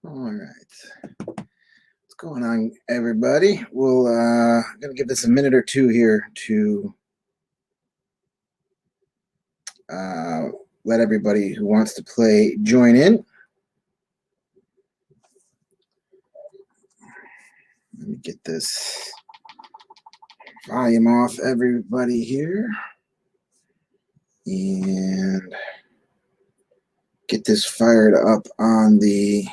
All right. What's going on, everybody? We'll gonna give this a minute or two here to let everybody who wants to play join in. Let me get this volume off, everybody here, and get this fired up on the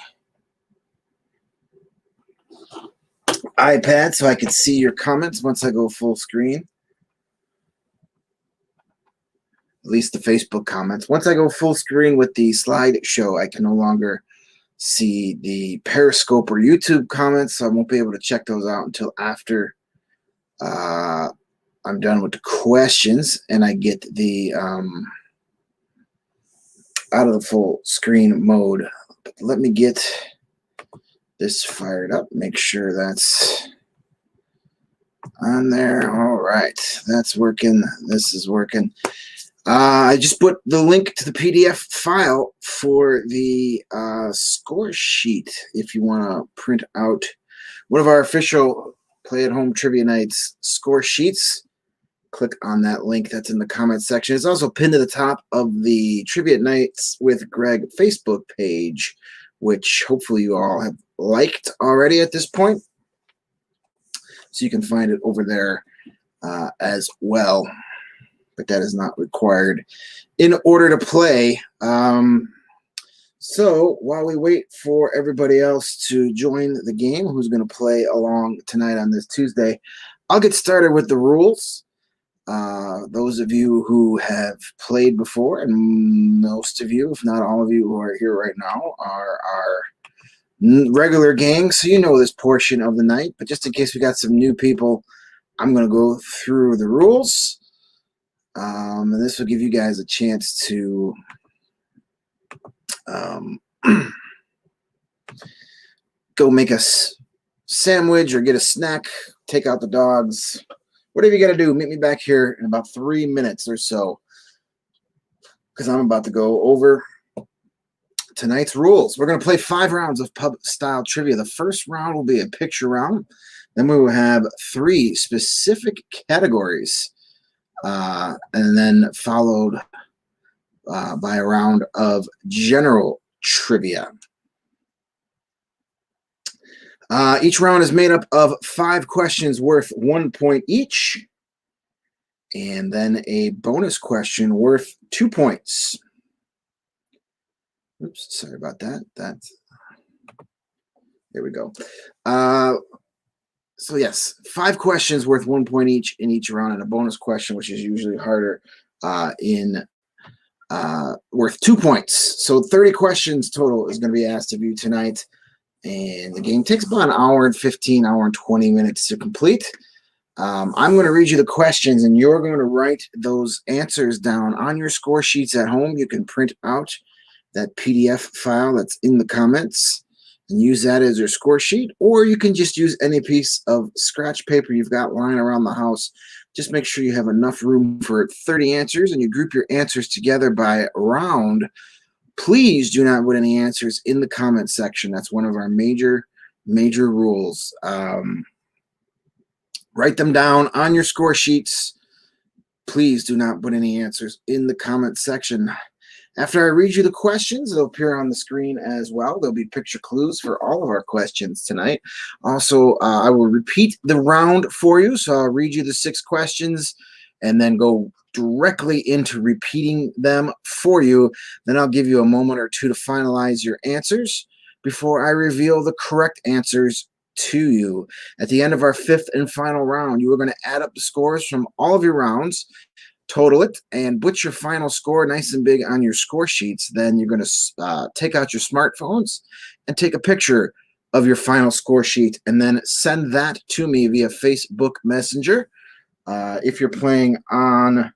iPad so I can see your comments once I go full screen. At least the Facebook comments. Once I go full screen with the slideshow, I can no longer see the Periscope or YouTube comments, so I won't be able to check those out until after I'm done with the questions and I get the out of the full screen mode. But let me get this fired up, make sure that's on there. All right, that's working. This is working. I just put the link to the PDF file for the score sheet if you want to print out one of our official Play at Home Trivia Nights score sheets. Click on that link that's in the comment section. It's also pinned to the top of the Trivia Nights with Greg Facebook page, which hopefully you all have liked already at this point. So you can find it over there as well. But that is not required in order to play. So while we wait for everybody else to join the game who's going to play along tonight on this Tuesday, I'll get started with the rules. Those of you who have played before, and most of you, if not all of you who are here right now, are our regular gang, so you know this portion of the night. But just in case we got some new people, I'm going to go through the rules. And this will give you guys a chance to go make a sandwich or get a snack, take out the dogs, whatever you got to do. Meet me back here in about 3 minutes or so, because I'm about to go over tonight's rules. We're going to play 5 rounds of pub-style trivia. The first round will be a picture round. Then we will have 3 specific categories. And then followed by a round of general trivia. Each round is made up of 5 questions worth 1 point each, and then a bonus question worth 2 points. Oops, sorry about that. There we go. So yes, 5 questions worth 1 point each in each round, and a bonus question, which is usually harder, worth 2 points. So 30 questions total is going to be asked of you tonight, and the game takes about an hour and 15, hour and 20 minutes to complete. I'm going to read you the questions, and you're going to write those answers down on your score sheets at home. You can print out that PDF file that's in the comments and use that as your score sheet, or you can just use any piece of scratch paper you've got lying around the house. Just make sure you have enough room for 30 answers, and you group your answers together by round. Please do not put any answers in the comment section. That's one of our major rules. Write them down on your score sheets. Please do not put any answers in the comment section. After I read you the questions, they'll appear on the screen as well. There'll be picture clues for all of our questions tonight. Also, I will repeat the round for you. So I'll read you the 6 questions and then go directly into repeating them for you. Then I'll give you a moment or two to finalize your answers before I reveal the correct answers to you. At the end of our 5th and final round, you are going to add up the scores from all of your rounds, total it, and put your final score nice and big on your score sheets. Then you're going to take out your smartphones and take a picture of your final score sheet and then send that to me via Facebook Messenger. If you're playing on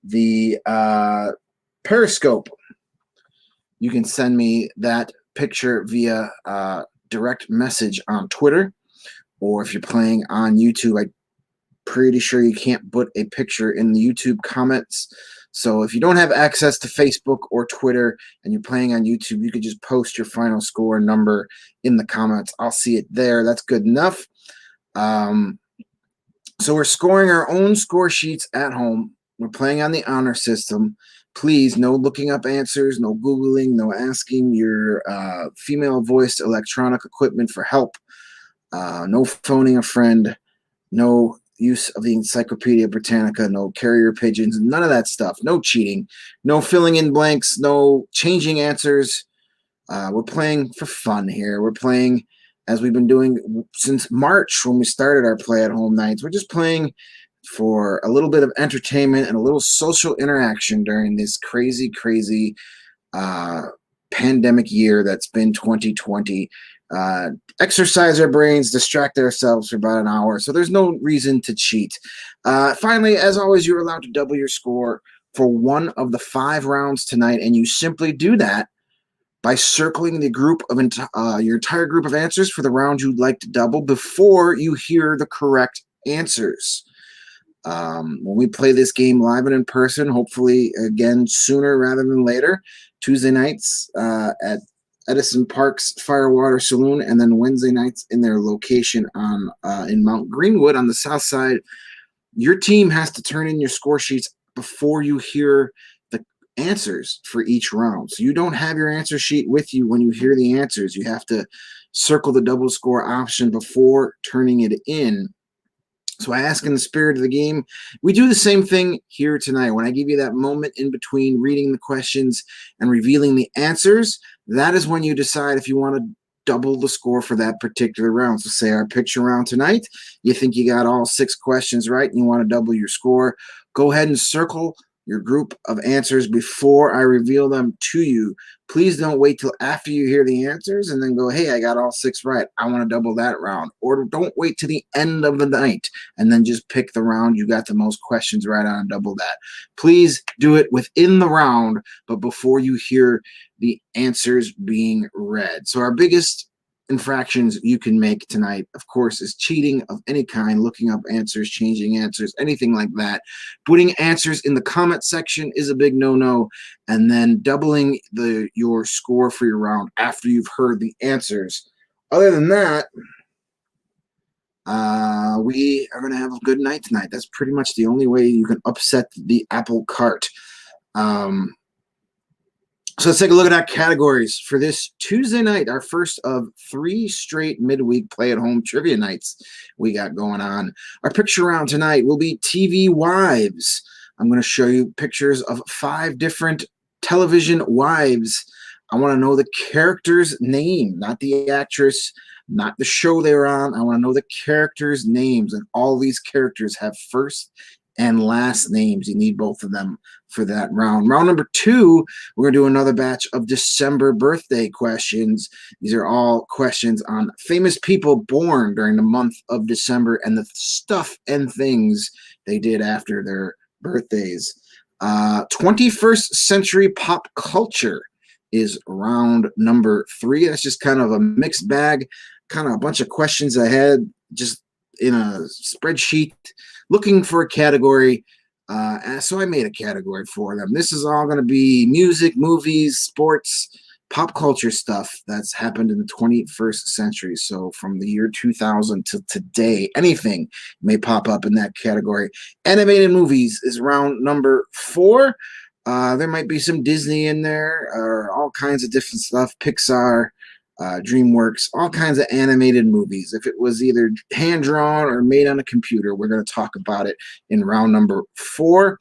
the Periscope, you can send me that picture via direct message on Twitter, or if you're playing on YouTube, I'm pretty sure you can't put a picture in the YouTube comments, So if you don't have access to Facebook or Twitter and you're playing on YouTube, you could just post your final score number in the comments. I'll see it there. That's good enough. So we're scoring our own score sheets at home. We're playing on the honor system. Please, no looking up answers, no Googling, no asking your female voiced electronic equipment for help, no phoning a friend, no use of the Encyclopedia Britannica, no carrier pigeons, none of that stuff. No cheating, no filling in blanks, no changing answers. We're playing for fun here. We're playing as we've been doing since March when we started our play at home nights. We're just playing for a little bit of entertainment and a little social interaction during this crazy, crazy pandemic year that's been 2020. Exercise our brains, distract ourselves for about an hour. So there's no reason to cheat. Finally, as always, you're allowed to double your score for one of the 5 rounds tonight, and you simply do that by circling the group of your entire group of answers for the round you'd like to double before you hear the correct answers. When we play this game live and in person, hopefully again sooner rather than later, Tuesday nights at Edison Park's Firewater Saloon, and then Wednesday nights in their location on in Mount Greenwood on the south side. Your team has to turn in your score sheets before you hear the answers for each round. So you don't have your answer sheet with you when you hear the answers. You have to circle the double score option before turning it in. So I ask in the spirit of the game, we do the same thing here tonight. When I give you that moment in between reading the questions and revealing the answers, that is when you decide if you want to double the score for that particular round. So say our picture round tonight, you think you got all 6 questions right and you want to double your score, go ahead and circle your group of answers before I reveal them to you. Please don't wait till after you hear the answers and then go, hey, I got all 6 right. I want to double that round. Or don't wait to the end of the night and then just pick the round you got the most questions right on and double that. Please do it within the round, but before you hear the answers being read. So our biggest infractions you can make tonight, of course, is cheating of any kind, looking up answers, changing answers, anything like that. Putting answers in the comment section is a big no-no, and then doubling your score for your round after you've heard the answers. Other than that, we are going to have a good night tonight. That's pretty much the only way you can upset the apple cart. So let's take a look at our categories for this Tuesday night, our first of 3 straight midweek play-at-home trivia nights we got going on. Our picture round tonight will be TV wives. I'm going to show you pictures of 5 different television wives. I want to know the character's name, not the actress, not the show they're on. I want to know the characters' names, and all these characters have first and last names. You need both of them for that round. Round number 2, we're going to do another batch of December birthday questions. These are all questions on famous people born during the month of December and the stuff and things they did after their birthdays. 21st century pop culture is round number 3. That's just kind of a mixed bag, kind of a bunch of questions I had just in a spreadsheet looking for a category. So I made a category for them. This is all going to be music, movies, sports, pop culture stuff that's happened in the 21st century. So from the year 2000 to today, anything may pop up in that category. Animated movies is round number 4. There might be some Disney in there, or all kinds of different stuff. Pixar, DreamWorks, all kinds of animated movies. If it was either hand-drawn or made on a computer, we're going to talk about it in round number 4.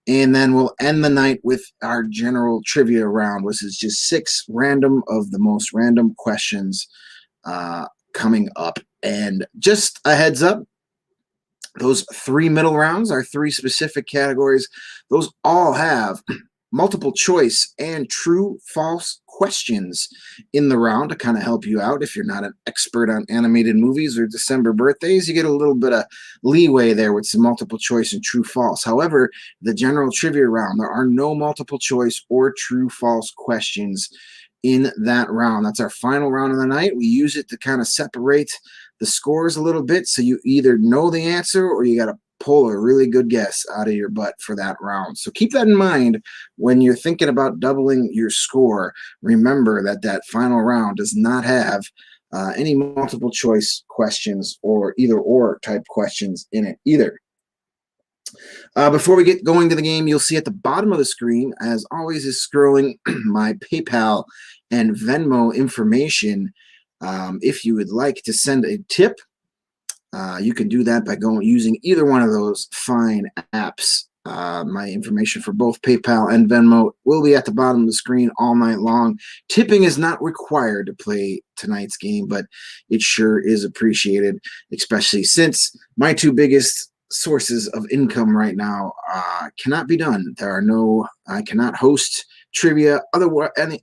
And then we'll end the night with our general trivia round, which is just 6 random of the most random questions coming up. And just a heads up, those 3 middle rounds, our 3 specific categories, those all have multiple choice and true false questions in the round to kind of help you out. If you're not an expert on animated movies or December birthdays, you get a little bit of leeway there with some multiple choice and true false. However, the general trivia round, there are no multiple choice or true false questions in that round. That's our final round of the night. We use it to kind of separate the scores a little bit, so you either know the answer or you got to pull a really good guess out of your butt for that round. So keep that in mind when you're thinking about doubling your score. Remember that that final round does not have any multiple choice questions or either or type questions in it either. Before we get going to the game, you'll see at the bottom of the screen, as always, is scrolling my PayPal and Venmo information. If you would like to send a tip, you can do that by using either one of those fine apps. My information for both PayPal and Venmo will be at the bottom of the screen all night long. Tipping is not required to play tonight's game, but it sure is appreciated, especially since my two biggest sources of income right now cannot be done. I cannot host trivia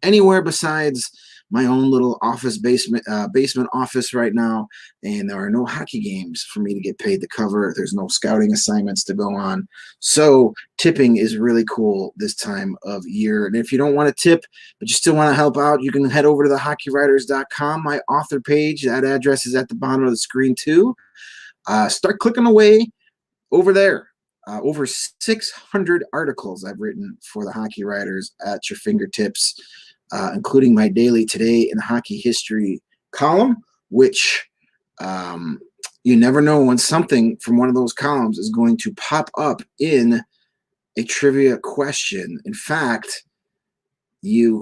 anywhere besides my own little basement office right now, and there are no hockey games for me to get paid to cover. There's no scouting assignments to go on, so tipping is really cool this time of year. And if you don't want to tip but you still want to help out, you can head over to the hockeywriters.com, my author page. That address is at the bottom of the screen too. Start clicking away over there. Over 600 articles I've written for the Hockey Writers at your fingertips, including my daily Today in Hockey History column, which you never know when something from one of those columns is going to pop up in a trivia question. In fact,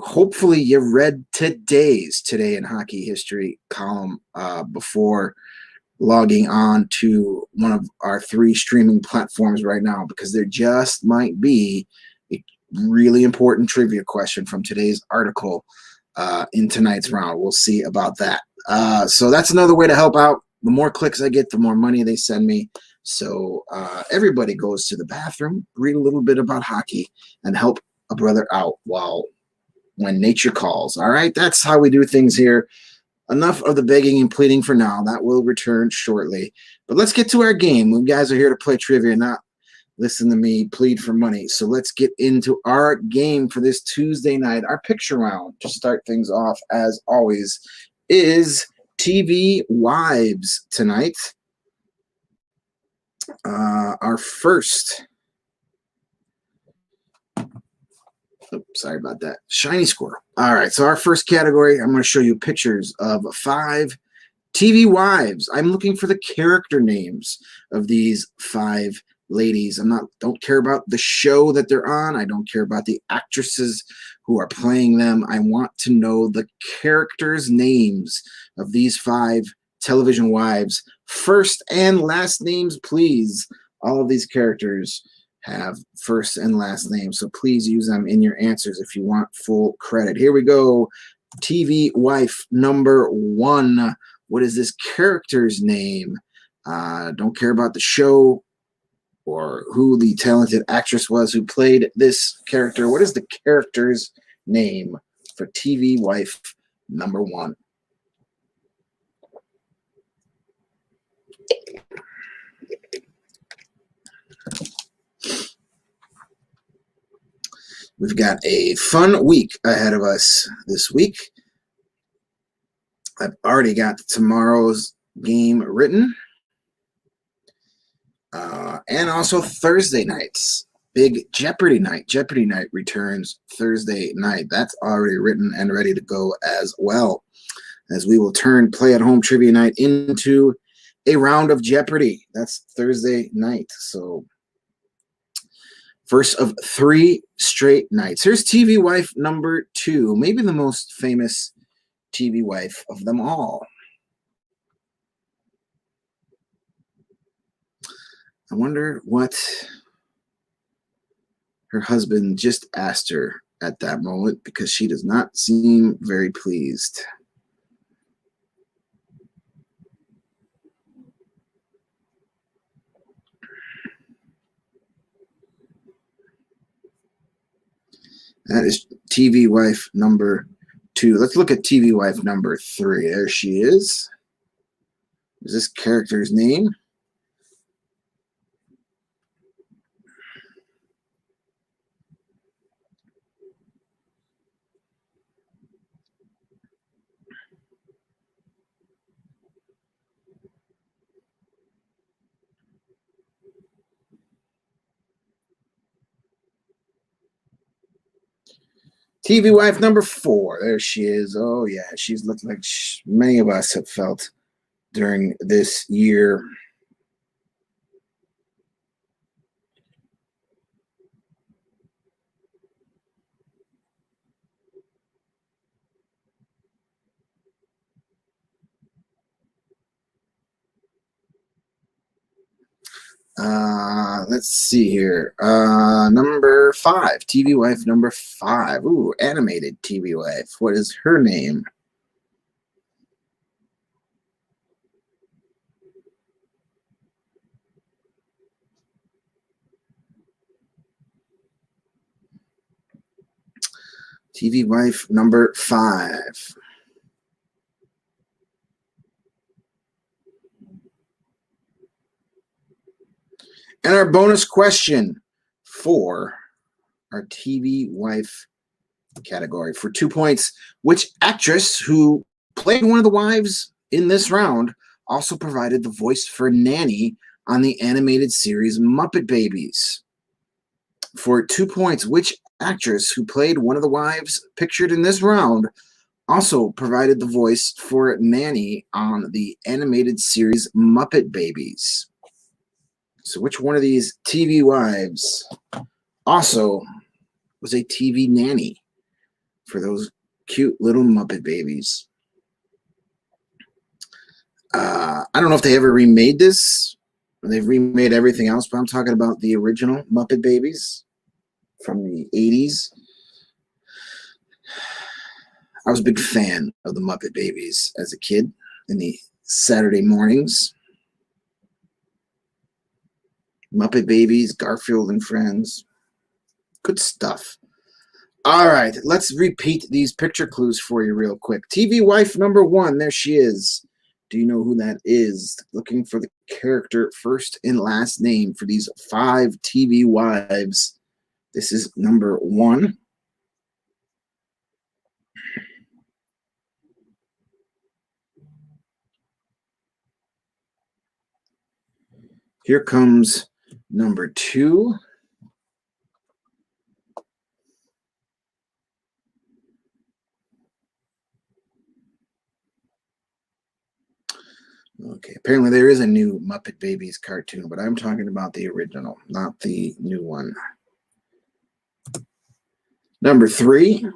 hopefully you read today's Today in Hockey History column before logging on to one of our 3 streaming platforms right now, because there just might be a really important trivia question from today's article in tonight's round. We'll see about that. So that's another way to help out. The more clicks I get, the more money they send me. So everybody goes to the bathroom, read a little bit about hockey, and help a brother out when nature calls. All right, that's how we do things here. Enough of the begging and pleading for now. That will return shortly. But let's get to our game. You guys are here to play trivia, not listen to me plead for money. So let's get into our game for this Tuesday night. Our picture round, to start things off, as always, is TV Wives tonight. Our first... sorry about that. Shiny squirrel. All right, so our first category, I'm going to show you pictures of 5 TV wives. I'm looking for the character names of these 5 ladies. Don't care about the show that they're on. I don't care about the actresses who are playing them. I want to know the characters' names of these 5 television wives. First and last names, please. All of these characters have first and last names, so please use them in your answers if you want full credit. Here we go. TV wife number 1. What is this character's name? Don't care about the show or who the talented actress was who played this character. What is the character's name for TV wife number 1? We've got a fun week ahead of us this week. I've already got tomorrow's game written. And also Thursday nights. Big Jeopardy night. Jeopardy night returns Thursday night. That's already written and ready to go as well, as we will turn Play at Home Trivia Night into a round of Jeopardy. That's Thursday night. So first of 3 straight nights. Here's TV wife number 2, maybe the most famous TV wife of them all. I wonder what her husband just asked her at that moment, because she does not seem very pleased. That is TV wife number 2. Let's look at TV wife number 3. There she is. Is this character's name? TV wife number 4. There she is. Oh, yeah. She's looked like many of us have felt during this year. Let's see here. Number 5. TV wife number 5. Ooh, animated TV wife. What is her name? TV wife number 5. And our bonus question for our TV wife category for 2 points. Which actress who played one of the wives in this round also provided the voice for Nanny on the animated series Muppet Babies? For 2 points, which actress who played one of the wives pictured in this round also provided the voice for Nanny on the animated series Muppet Babies? So which one of these TV wives also was a TV nanny for those cute little Muppet babies? I don't know if they ever remade this. They've remade everything else, but I'm talking about the original Muppet Babies from the 80s. I was a big fan of the Muppet Babies as a kid in the Saturday mornings. Muppet Babies, Garfield and Friends. Good stuff. All right, let's repeat these picture clues for you real quick. TV wife number 1, there she is. Do you know who that is? Looking for the character first and last name for these 5 TV wives. This is number 1. Here comes number 2. Okay, apparently there is a new Muppet Babies cartoon, but I'm talking about the original, not the new one. Number 3.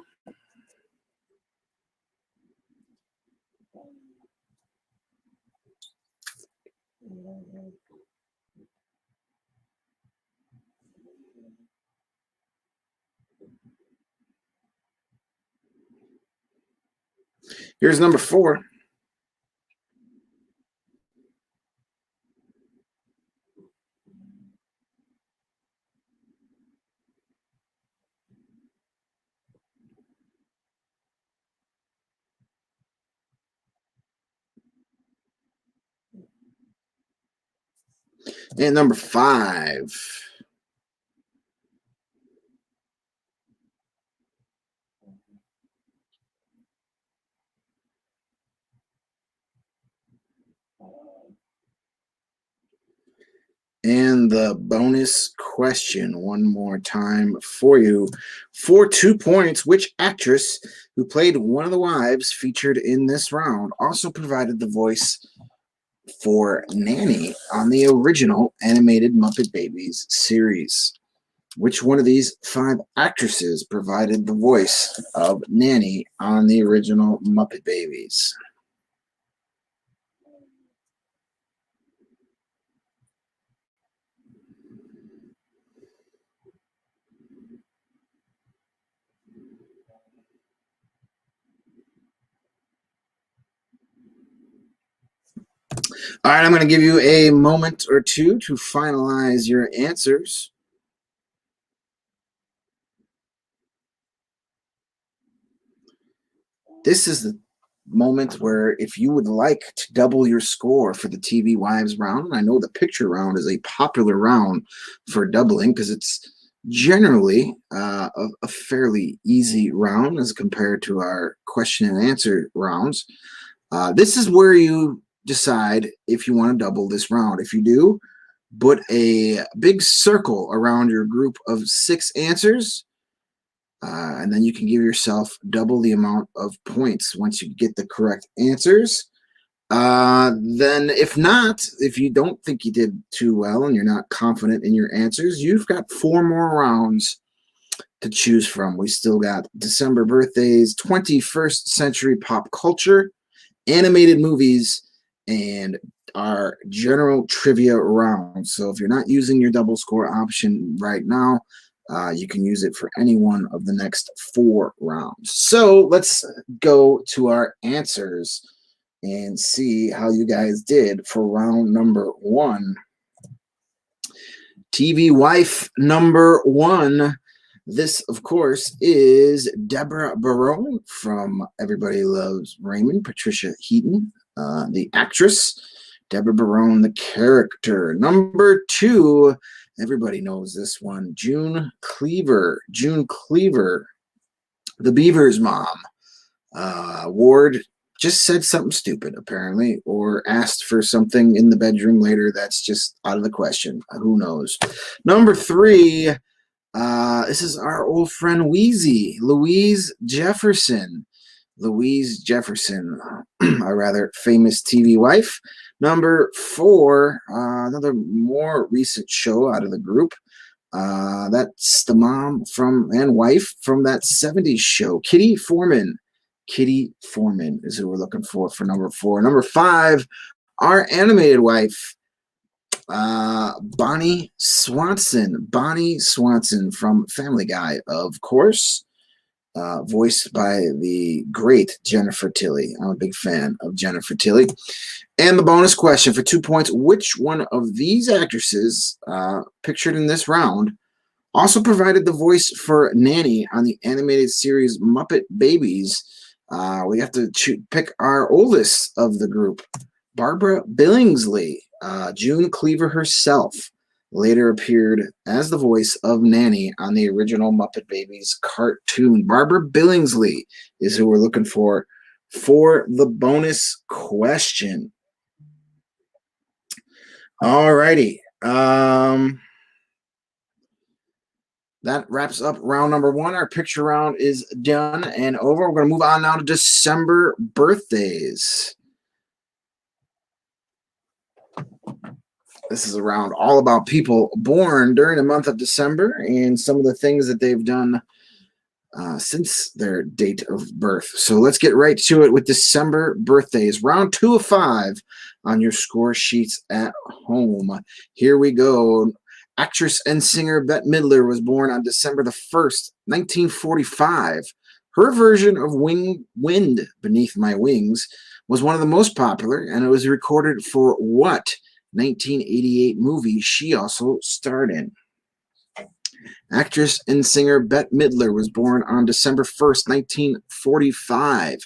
Here's number 4. And number 5. And the bonus question one more time for you. For 2 points, which actress who played one of the wives featured in this round also provided the voice for Nanny on the original animated Muppet Babies series? Which one of these 5 actresses provided the voice of Nanny on the original Muppet Babies? All right, I'm going to give you a moment or two to finalize your answers. This is the moment where if you would like to double your score for the TV Wives round, and I know the picture round is a popular round for doubling because it's generally a fairly easy round as compared to our question and answer rounds. This is where you decide if you want to double this round. If you do, put a big circle around your group of 6 answers And then you can give yourself double the amount of points once you get the correct answers. Then if not, if you don't think you did too well and you're not confident in your answers, you've got 4 more rounds to choose from. We still got December birthdays, 21st century pop culture, animated movies, and our general trivia round. So if you're not using your double score option right now, you can use it for any one of the next 4 rounds. So let's go to our answers and see how you guys did for round number 1. TV wife number 1. This, of course, is Deborah Barone from Everybody Loves Raymond, Patricia Heaton, the actress. Deborah Barone, the character. Number 2, everybody knows this one, June Cleaver. June Cleaver, the Beaver's mom. Ward just said something stupid, apparently, or asked for something in the bedroom later. That's just out of the question. Who knows? Number 3, this is our old friend Wheezy, Louise Jefferson. Louise Jefferson, a rather famous TV wife. Number 4, another more recent show out of the group. That's the mom from and wife from that 70s show, Kitty Foreman. Kitty Foreman is who we're looking for number 4. Number 5, our animated wife, Bonnie Swanson. Bonnie Swanson from Family Guy, of course, voiced by the great Jennifer Tilly. I'm a big fan of Jennifer Tilly. And the bonus question for 2 points, which one of these actresses pictured in this round also provided the voice for Nanny on the animated series Muppet Babies? We have to pick our oldest of the group, Barbara Billingsley. June Cleaver herself later appeared as the voice of Nanny on the original Muppet Babies cartoon. Barbara Billingsley is who we're looking for the bonus question. All righty. That wraps up round number 1. Our picture round is done and over. We're going to move on now to December birthdays. This is a round all about people born during the month of December and some of the things that they've done since their date of birth. So let's get right to it with December birthdays. Round 2 of 5 on your score sheets at home. Here we go. Actress and singer Bette Midler was born on December the 1st, 1945. Her version of Wind Beneath My Wings was one of the most popular, and it was recorded for what 1988 movie she also starred in? Actress and singer Bette Midler was born on December 1st, 1945.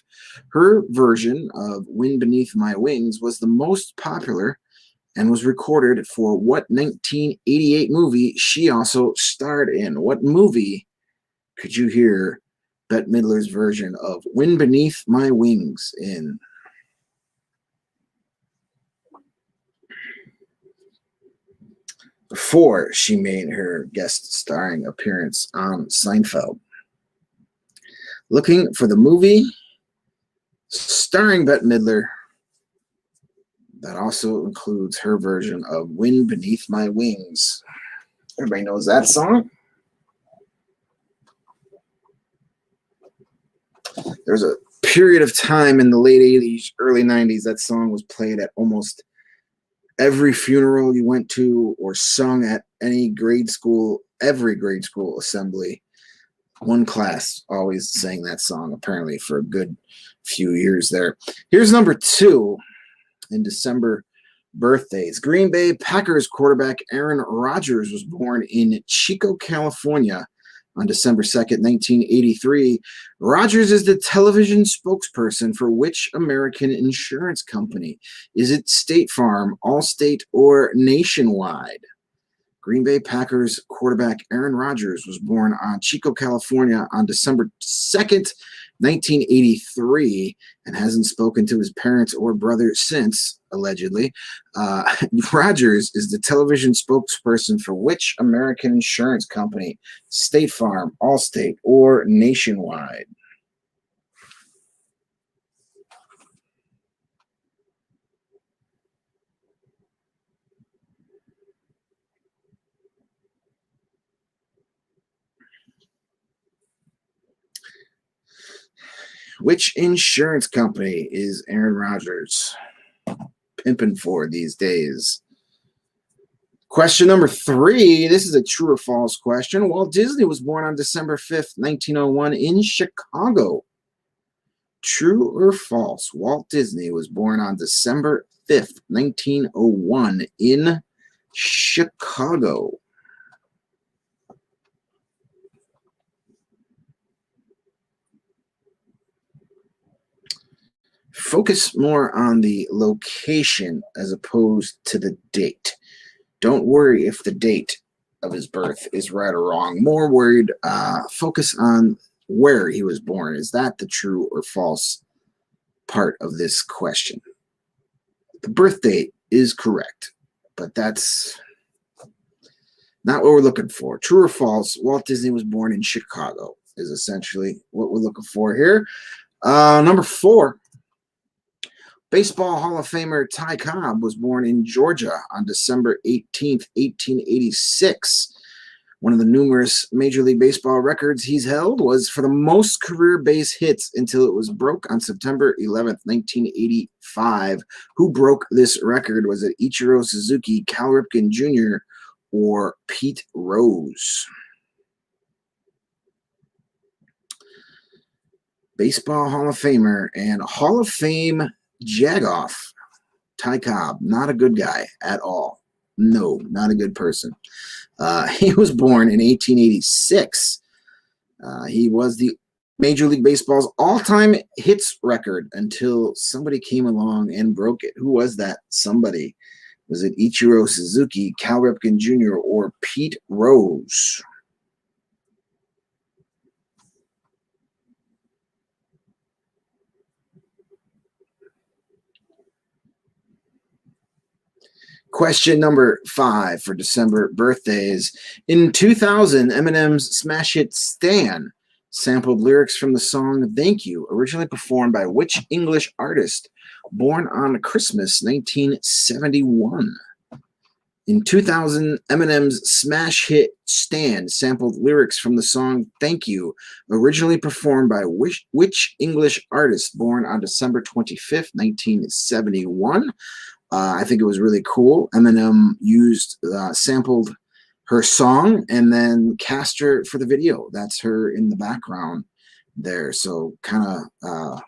Her version of Wind Beneath My Wings was the most popular and was recorded for what 1988 movie she also starred in? What movie could you hear Bette Midler's version of Wind Beneath My Wings in? Before she made her guest starring appearance on Seinfeld. Looking for the movie starring Bette Midler that also includes her version of Wind Beneath My Wings. Everybody knows that song? There's a period of time in the late 80s, early 90s, that song was played at almost every funeral you went to or sung at any grade school, every grade school assembly. One class always sang that song, apparently, for a good few years there. Here's number 2 in December birthdays. Green Bay Packers quarterback Aaron Rodgers was born in Chico, California on December 2nd, 1983. Rodgers is the television spokesperson for which American insurance company? Is it State Farm, Allstate, or Nationwide? Green Bay Packers quarterback Aaron Rodgers was born on Chico, California on December 2nd, 1983, and hasn't spoken to his parents or brother since, allegedly. Rogers is the television spokesperson for which American insurance company? State Farm, Allstate, or Nationwide? Which insurance company is Aaron Rodgers pimping for these days? Question number 3. This is a true or false question. Walt Disney was born on December 5th, 1901 in Chicago. True or false? Walt Disney was born on December 5th, 1901 in Chicago. Focus more on the location as opposed to the date. Don't worry if the date of his birth is right or wrong. More worried, focus on where he was born. Is that the true or false part of this question? The birth date is correct, but that's not what we're looking for. True or false? Walt Disney was born in Chicago is essentially what we're looking for here. Number 4. Baseball Hall of Famer Ty Cobb was born in Georgia on December 18th, 1886. One of the numerous Major League Baseball records he's held was for the most career base hits until it was broke on September 11th, 1985. Who broke this record? Was it Ichiro Suzuki, Cal Ripken Jr., or Pete Rose? Baseball Hall of Famer and Hall of Fame Jagoff, Ty Cobb, not a good guy at all. No, not a good person. He was born in 1886. He was the Major League Baseball's all-time hits record until somebody came along and broke it. Who was that somebody? Was it Ichiro Suzuki, Cal Ripken Jr., or Pete Rose? Question number 5 for December birthdays. In 2000, Eminem's smash hit Stan sampled lyrics from the song Thank You, originally performed by which English artist? Born on Christmas, 1971. In 2000, Eminem's smash hit Stan sampled lyrics from the song Thank You, originally performed by which English artist? Born on December 25th, 1971. I think it was really cool. Eminem sampled her song and then cast her for the video. That's her in the background there. So kind of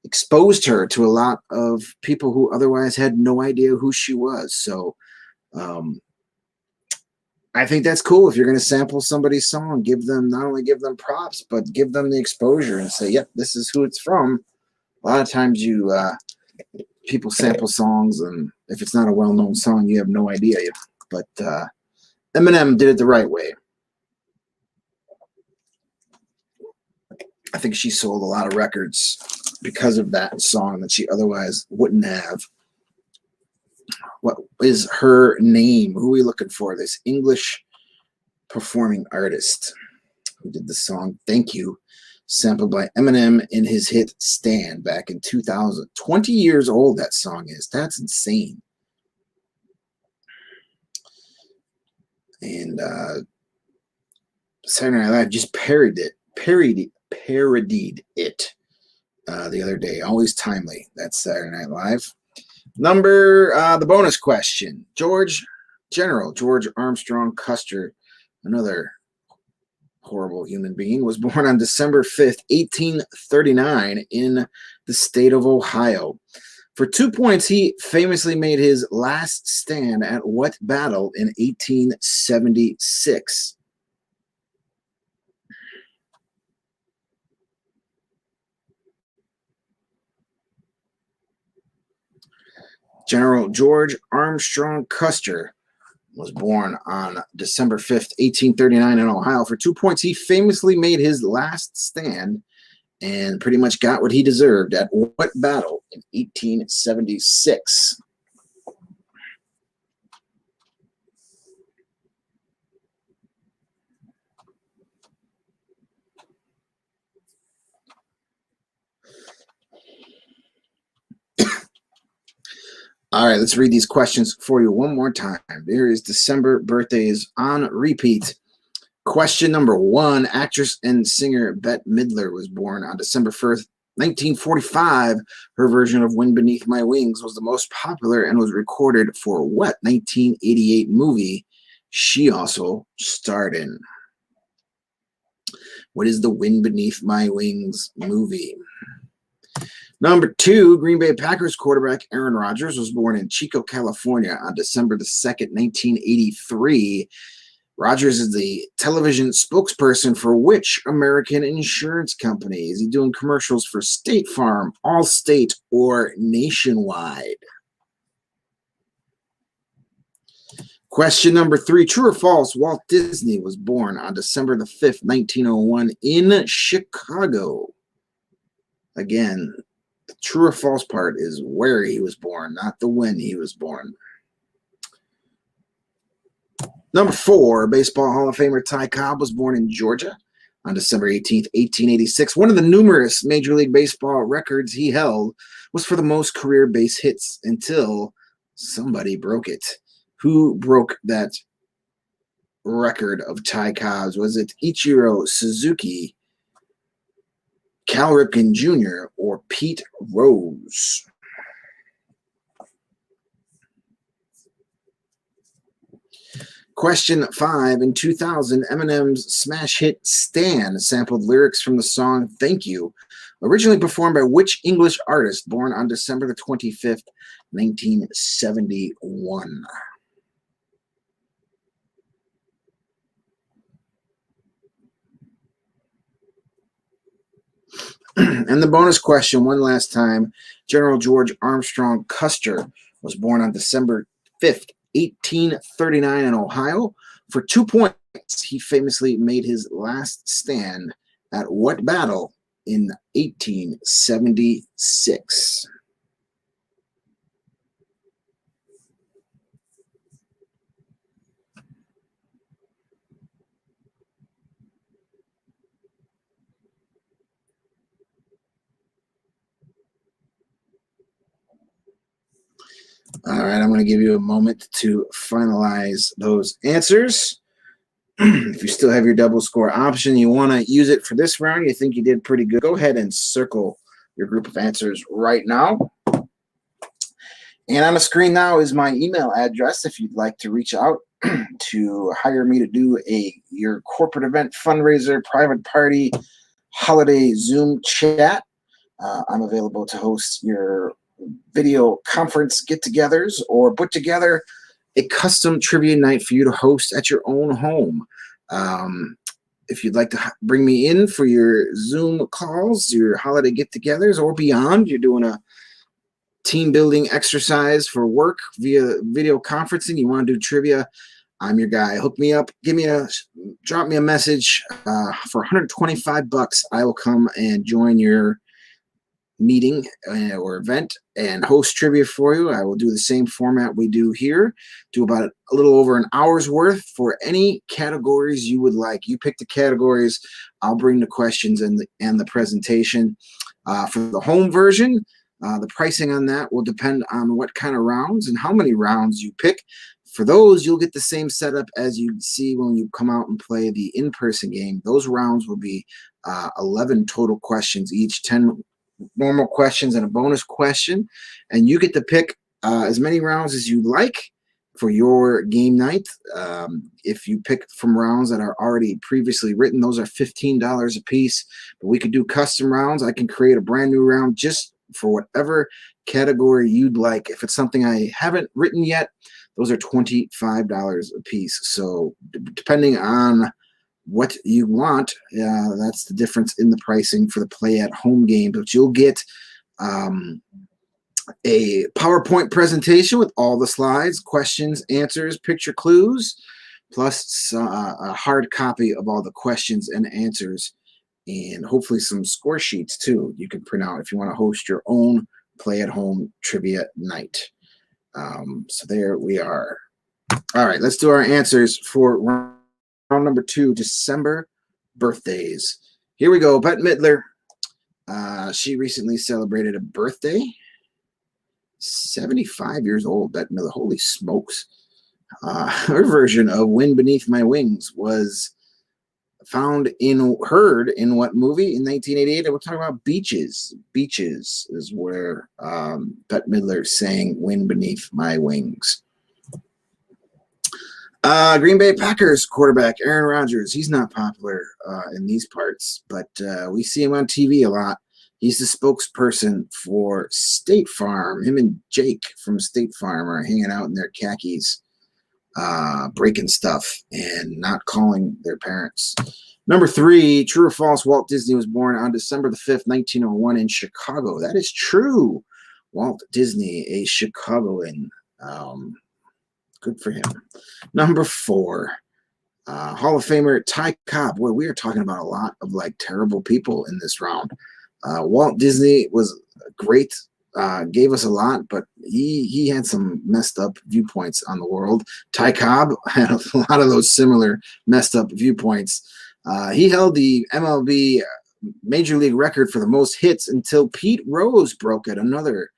exposed her to a lot of people who otherwise had no idea who she was. So I think that's cool. If you're going to sample somebody's song, not only give them props, but give them the exposure and say, yep, this is who it's from. A lot of times people sample songs, and if it's not a well-known song, you have no idea. But Eminem did it the right way. I think she sold a lot of records because of that song that she otherwise wouldn't have. What is her name? Who are we looking for? This English performing artist who did the song Thank You, sampled by Eminem in his hit Stan back in 2000. 20 years old that song is. That's insane. And Saturday Night Live just parodied it the other day. Always timely. That's Saturday Night Live. The bonus question. General George Armstrong Custer, another horrible human being, was born on December 5th, 1839 in the state of Ohio. For 2 points, he famously made his last stand at what battle in 1876? General George Armstrong Custer was born on December 5th, 1839 in Ohio. For 2 points, he famously made his last stand and pretty much got what he deserved at what battle in 1876? All right, let's read these questions for you one more time. There is December birthdays on repeat. Question number 1. Actress and singer Bette Midler was born on December 1st, 1945. Her version of Wind Beneath My Wings was the most popular and was recorded for what 1988 movie she also starred in? What is the Wind Beneath My Wings movie? Number 2, Green Bay Packers quarterback Aaron Rodgers was born in Chico, California on December the 2nd, 1983. Rodgers is the television spokesperson for which American insurance company? Is he doing commercials for State Farm, Allstate, or Nationwide? Question number 3, true or false, Walt Disney was born on December the 5th, 1901 in Chicago. Again, the true or false part is where he was born, not the when he was born. Number 4, Baseball Hall of Famer Ty Cobb was born in Georgia on December 18th, 1886. One of the numerous Major League Baseball records he held was for the most career base hits until somebody broke it. Who broke that record of Ty Cobb's? Was it Ichiro Suzuki, Cal Ripken Jr., or Pete Rose? Question 5. In 2000, Eminem's smash hit Stan sampled lyrics from the song Thank You, originally performed by which English artist born on December the 25th, 1971? And the bonus question, one last time. General George Armstrong Custer was born on December 5th, 1839 in Ohio. For 2 points, he famously made his last stand at what battle in 1876? All right, I'm going to give you a moment to finalize those answers. If you still have your double score option, you want to use it for this round, you think you did pretty good, go ahead and circle your group of answers right now. And on the screen now is my email address if you'd like to reach out to hire me to do your corporate event, fundraiser, private party, holiday Zoom chat. I'm available to host your video conference get-togethers or put together a custom trivia night for you to host at your own home. If you'd like to bring me in for your Zoom calls, your holiday get-togethers, or beyond, you're doing a team building exercise for work via video conferencing, you want to do trivia, I'm your guy. Hook me up, drop me a message. For $125, I will come and join your meeting or event and host trivia for you. I will do the same format we do here, do about a little over an hour's worth for any categories you would like. You pick the categories, I'll bring the questions and the presentation. For the home version, the pricing on that will depend on what kind of rounds and how many rounds you pick. For those, you'll get the same setup as you see when you come out and play the in-person game. Those rounds will be 11 total questions each, 10 normal questions and a bonus question, and you get to pick as many rounds as you like for your game night. If you pick from rounds that are already previously written, those are $15 a piece, but we could do custom rounds. I can create a brand new round just for whatever category you'd like. If it's something I haven't written yet, those are $25 a piece. So depending on what you want, that's the difference in the pricing for the play at home game. But you'll get a PowerPoint presentation with all the slides, questions, answers, picture clues, plus a hard copy of all the questions and answers and hopefully some score sheets too. You can print out if you want to host your own play-at-home trivia night. So there we are. All right, let's do our answers for round number 2, December birthdays. Here we go. Bette Midler. She recently celebrated a birthday. 75 years old, Bette Midler. Holy smokes. Her version of Wind Beneath My Wings was heard in what movie? In 1988. And we're talking about Beaches. Beaches is where Bette Midler sang Wind Beneath My Wings. Green Bay Packers quarterback Aaron Rodgers. He's not popular in these parts, but we see him on TV a lot. He's the spokesperson for State Farm. Him and Jake from State Farm are hanging out in their khakis, breaking stuff and not calling their parents. Number 3, true or false, Walt Disney was born on December the 5th, 1901 in Chicago. That is true. Walt Disney, a Chicagoan. Good for him. Number 4, Hall of Famer Ty Cobb. Boy, we are talking about a lot of like terrible people in this round. Walt Disney was great, gave us a lot, but he had some messed up viewpoints on the world. Ty Cobb had a lot of those similar messed up viewpoints. He held the MLB Major League record for the most hits until Pete Rose broke it. Another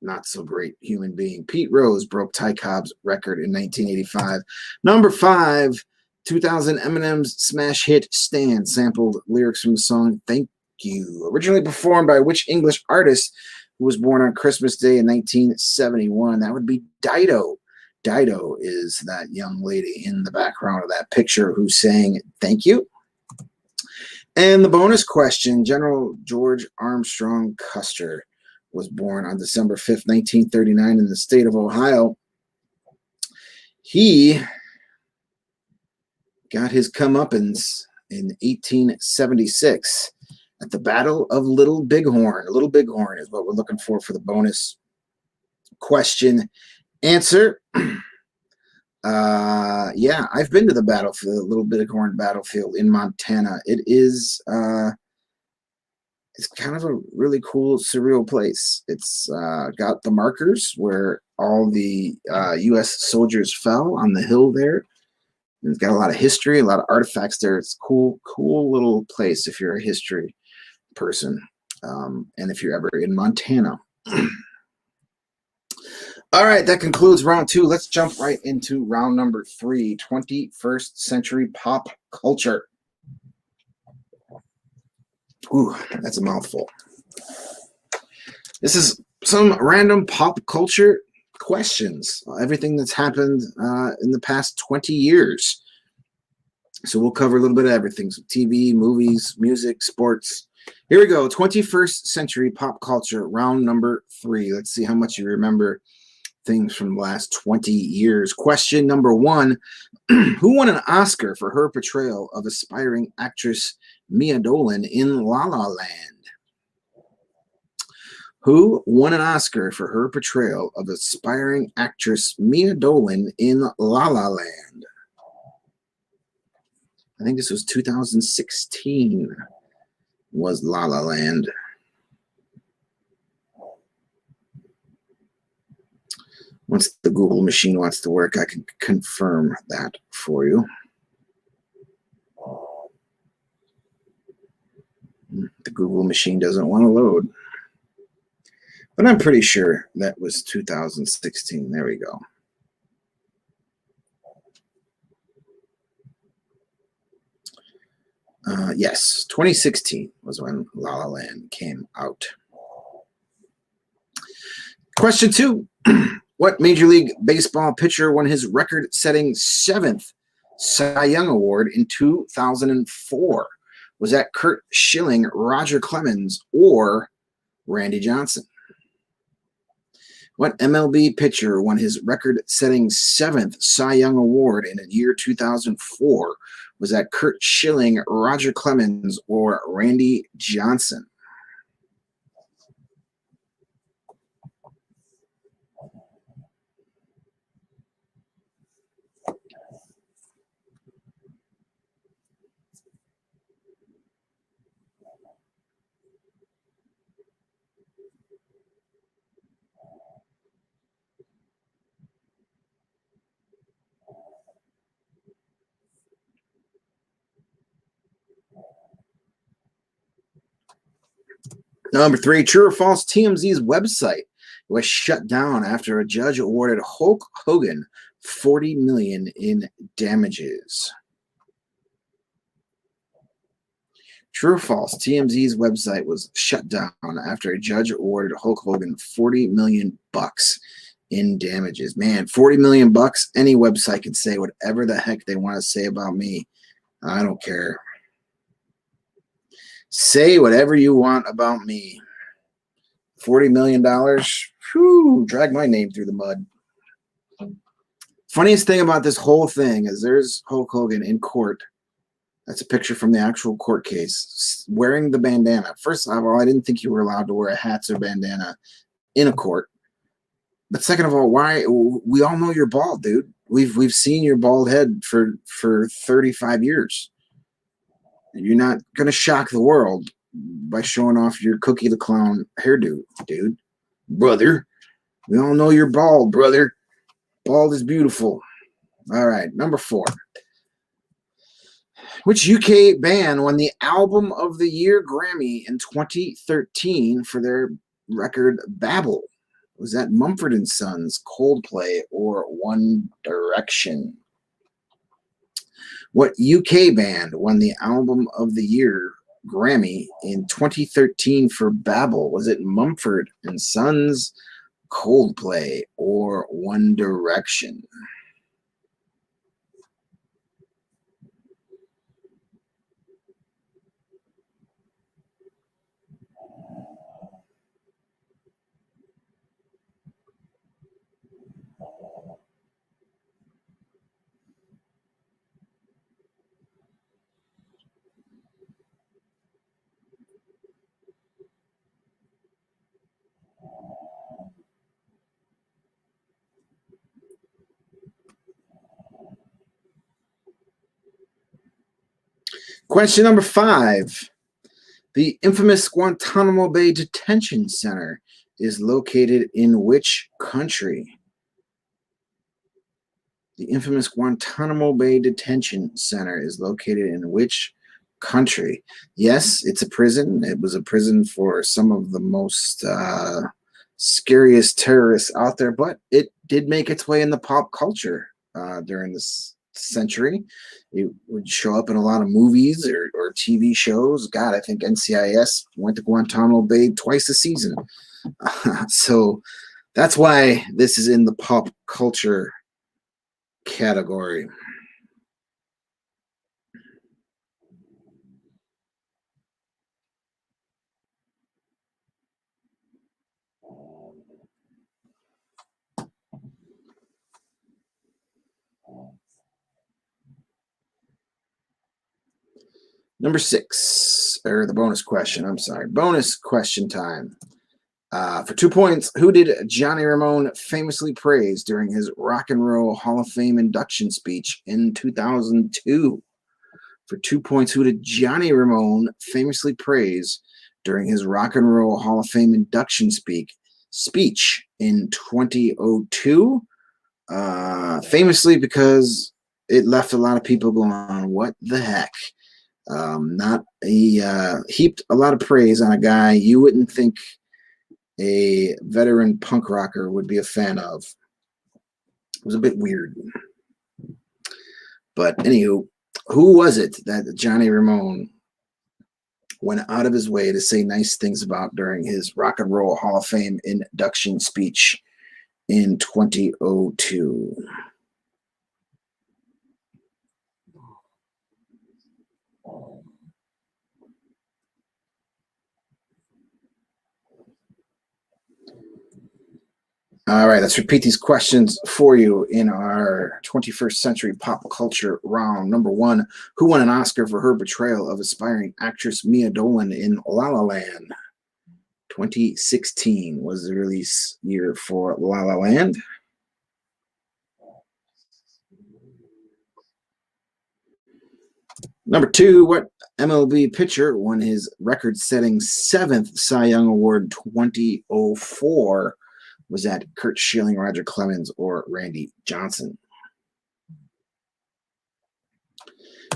not so great human being. Pete Rose broke Ty Cobb's record in 1985. Number 5, 2000 Eminem's smash hit Stand sampled lyrics from the song Thank You. Originally performed by which English artist who was born on Christmas Day in 1971? That would be Dido. Dido is that young lady in the background of that picture who sang Thank You. And the bonus question, General George Armstrong Custer was born on December 5th, 1939 in the state of Ohio. He got his comeuppance in 1876 at the Battle of Little Bighorn. Little Bighorn is what we're looking for the bonus question answer. Yeah, I've been to the battlefield, Little Bighorn battlefield in Montana. It is it's kind of a really cool, surreal place. It's got the markers where all the U.S. soldiers fell on the hill there. And it's got a lot of history, a lot of artifacts there. It's cool little place if you're a history person, and if you're ever in Montana. All right, that concludes round 2. Let's jump right into round number 3, 21st century pop culture. Ooh, that's a mouthful. This is some random pop culture questions. Everything that's happened in the past 20 years. So we'll cover a little bit of everything. So TV, movies, music, sports. Here we go. 21st century pop culture, round number 3. Let's see how much you remember things from the last 20 years. Question number 1. Who won an Oscar for her portrayal of aspiring actress Mia Dolan in La La Land? Who won an Oscar for her portrayal of aspiring actress Mia Dolan in La La Land? I think this was 2016 was La La Land. Once the Google machine wants to work, I can confirm that for you. The Google machine doesn't want to load. But I'm pretty sure that was 2016. There we go. Yes, 2016 was when La La Land came out. Question 2. What Major League Baseball pitcher won his record-setting 7th Cy Young Award in 2004? Was that Curt Schilling, Roger Clemens, or Randy Johnson? What MLB pitcher won his record-setting 7th Cy Young Award in the year 2004? Was that Curt Schilling, Roger Clemens, or Randy Johnson? Number 3, true or false, TMZ's website was shut down after a judge awarded Hulk Hogan $40 million in damages. True or false, TMZ's website was shut down after a judge awarded Hulk Hogan $40 million in damages. Man, $40 million, any website can say whatever the heck they want to say about me. I don't care. Say whatever you want about me. $40 million, whew, drag my name through the mud. Funniest thing about this whole thing is there's Hulk Hogan in court. That's a picture from the actual court case, wearing the bandana. First of all, I didn't think you were allowed to wear hats or bandana in a court. But second of all, why? We all know you're bald, dude. We've seen your bald head for 35 years. You're not gonna shock the world by showing off your Cookie the Clown hairdo, dude. Brother, we all know you're bald, brother. Bald is beautiful. All right, number 4. Which UK band won the Album of the Year Grammy in 2013 for their record Babel? Was that Mumford & Sons, Coldplay, or One Direction? What UK band won the Album of the Year Grammy in 2013 for Babel? Was it Mumford & Sons, Coldplay, or One Direction? Question number 5. The infamous Guantanamo Bay Detention Center is located in which country? The infamous Guantanamo Bay Detention Center is located in which country? Yes, it's a prison. It was a prison for some of the most scariest terrorists out there, but it did make its way in the pop culture during this century. It would show up in a lot of movies or TV shows. God, I think NCIS went to Guantanamo Bay twice a season. So that's why this is in the pop culture category. Number 6, or the bonus question. I'm sorry. Bonus question time. For 2 points, who did Johnny Ramone famously praise during his Rock and Roll Hall of Fame induction speech in 2002? For 2 points, who did Johnny Ramone famously praise during his Rock and Roll Hall of Fame induction speech in 2002? Famously because it left a lot of people going, what the heck? He heaped a lot of praise on a guy you wouldn't think a veteran punk rocker would be a fan of. It was a bit weird. But anywho, who was it that Johnny Ramone went out of his way to say nice things about during his Rock and Roll Hall of Fame induction speech in 2002? All right, let's repeat these questions for you in our 21st century pop culture round. Number 1, who won an Oscar for her portrayal of aspiring actress Mia Dolan in La La Land? 2016 was the release year for La La Land. Number 2, what MLB pitcher won his record-setting 7th Cy Young Award 2004? Was that Curt Schilling, Roger Clemens, or Randy Johnson?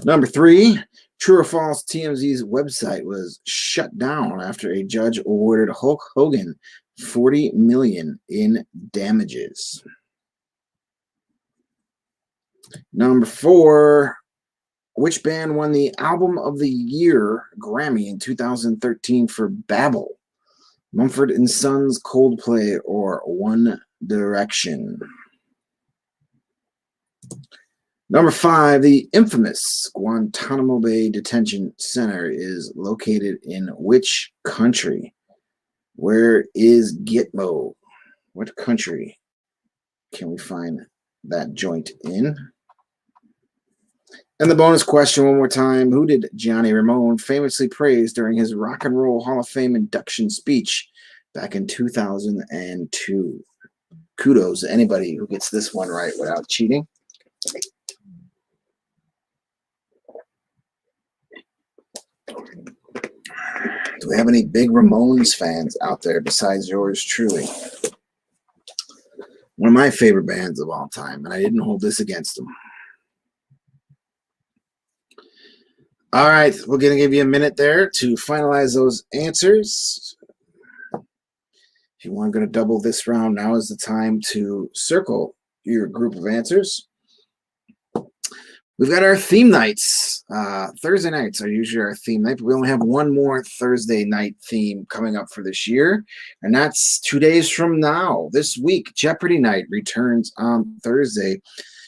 Number 3, true or false, TMZ's website was shut down after a judge awarded Hulk Hogan $40 million in damages. Number 4, which band won the Album of the Year Grammy in 2013 for Babel? Mumford & Sons, Coldplay, or One Direction? Number 5, the infamous Guantanamo Bay Detention Center is located in which country? Where is Gitmo? What country can we find that joint in? And the bonus question one more time. Who did Johnny Ramone famously praise during his Rock and Roll Hall of Fame induction speech back in 2002? Kudos to anybody who gets this one right without cheating. Do we have any big Ramones fans out there besides yours truly? One of my favorite bands of all time, and I didn't hold this against them. All right, we're going to give you a minute there to finalize those answers. If you want to double this round, now is the time to circle your group of answers. We've got our theme nights. Thursday nights are usually our theme night, but we only have one more Thursday night theme coming up for this year, and that's 2 days from now. This week, Jeopardy night returns on Thursday.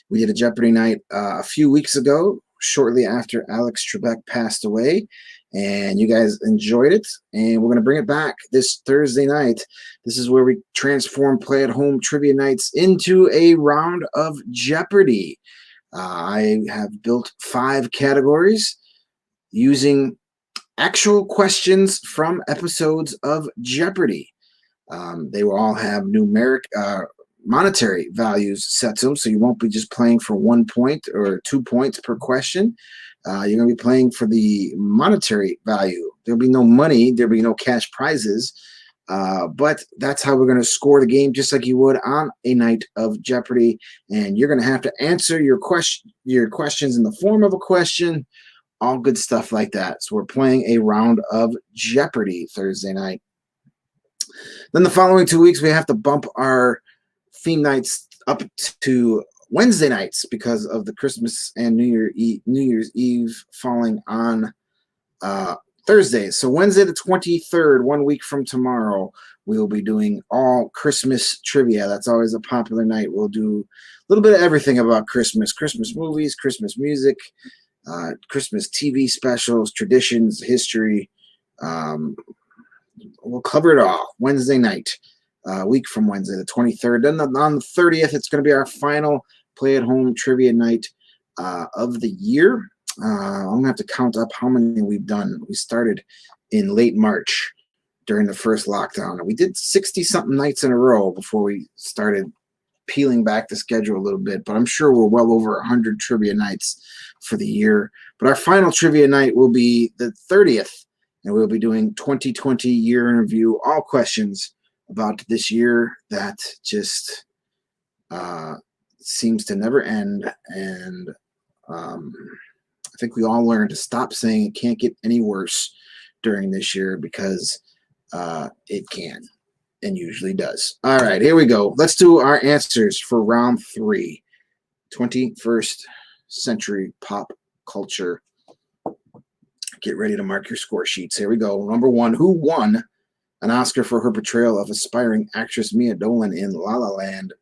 We did a Jeopardy night a few weeks ago, shortly after Alex Trebek passed away, and you guys enjoyed it, and we're going to bring it back this Thursday night. This is where we transform play-at-home trivia nights into a round of Jeopardy. I have built 5 categories using actual questions from episodes of Jeopardy. They will all have numeric monetary values set to them, so you won't be just playing for 1 point or 2 points per question. You're going to be playing for the monetary value. There'll be no money. There'll be no cash prizes. But that's how we're going to score the game, just like you would on a night of Jeopardy. And you're going to have to answer your questions in the form of a question, all good stuff like that. So we're playing a round of Jeopardy Thursday night. Then the following 2 weeks, we have to bump our theme nights up to Wednesday nights because of the Christmas and New Year's Eve falling on Thursday. So Wednesday the 23rd, 1 week from tomorrow, we will be doing all Christmas trivia. That's always a popular night. We'll do a little bit of everything about Christmas movies, Christmas music, Christmas TV specials, traditions, history. We'll cover it all Wednesday night, week from Wednesday the 23rd. Then on the 30th, it's going to be our final play-at-home trivia night of the year. I'm going to have to count up how many we've done. We started in late March during the first lockdown. We did 60-something nights in a row before we started peeling back the schedule a little bit, but I'm sure we're well over 100 trivia nights for the year. But our final trivia night will be the 30th, and we'll be doing 2020 year in review, all questions about this year that just seems to never end. And I think we all learned to stop saying it can't get any worse during this year, because it can and usually does. All right, here we go. Let's do our answers for round 3. 21st century pop culture. Get ready to mark your score sheets. Here we go. Number 1, who won an Oscar for her portrayal of aspiring actress Mia Dolan in La La Land?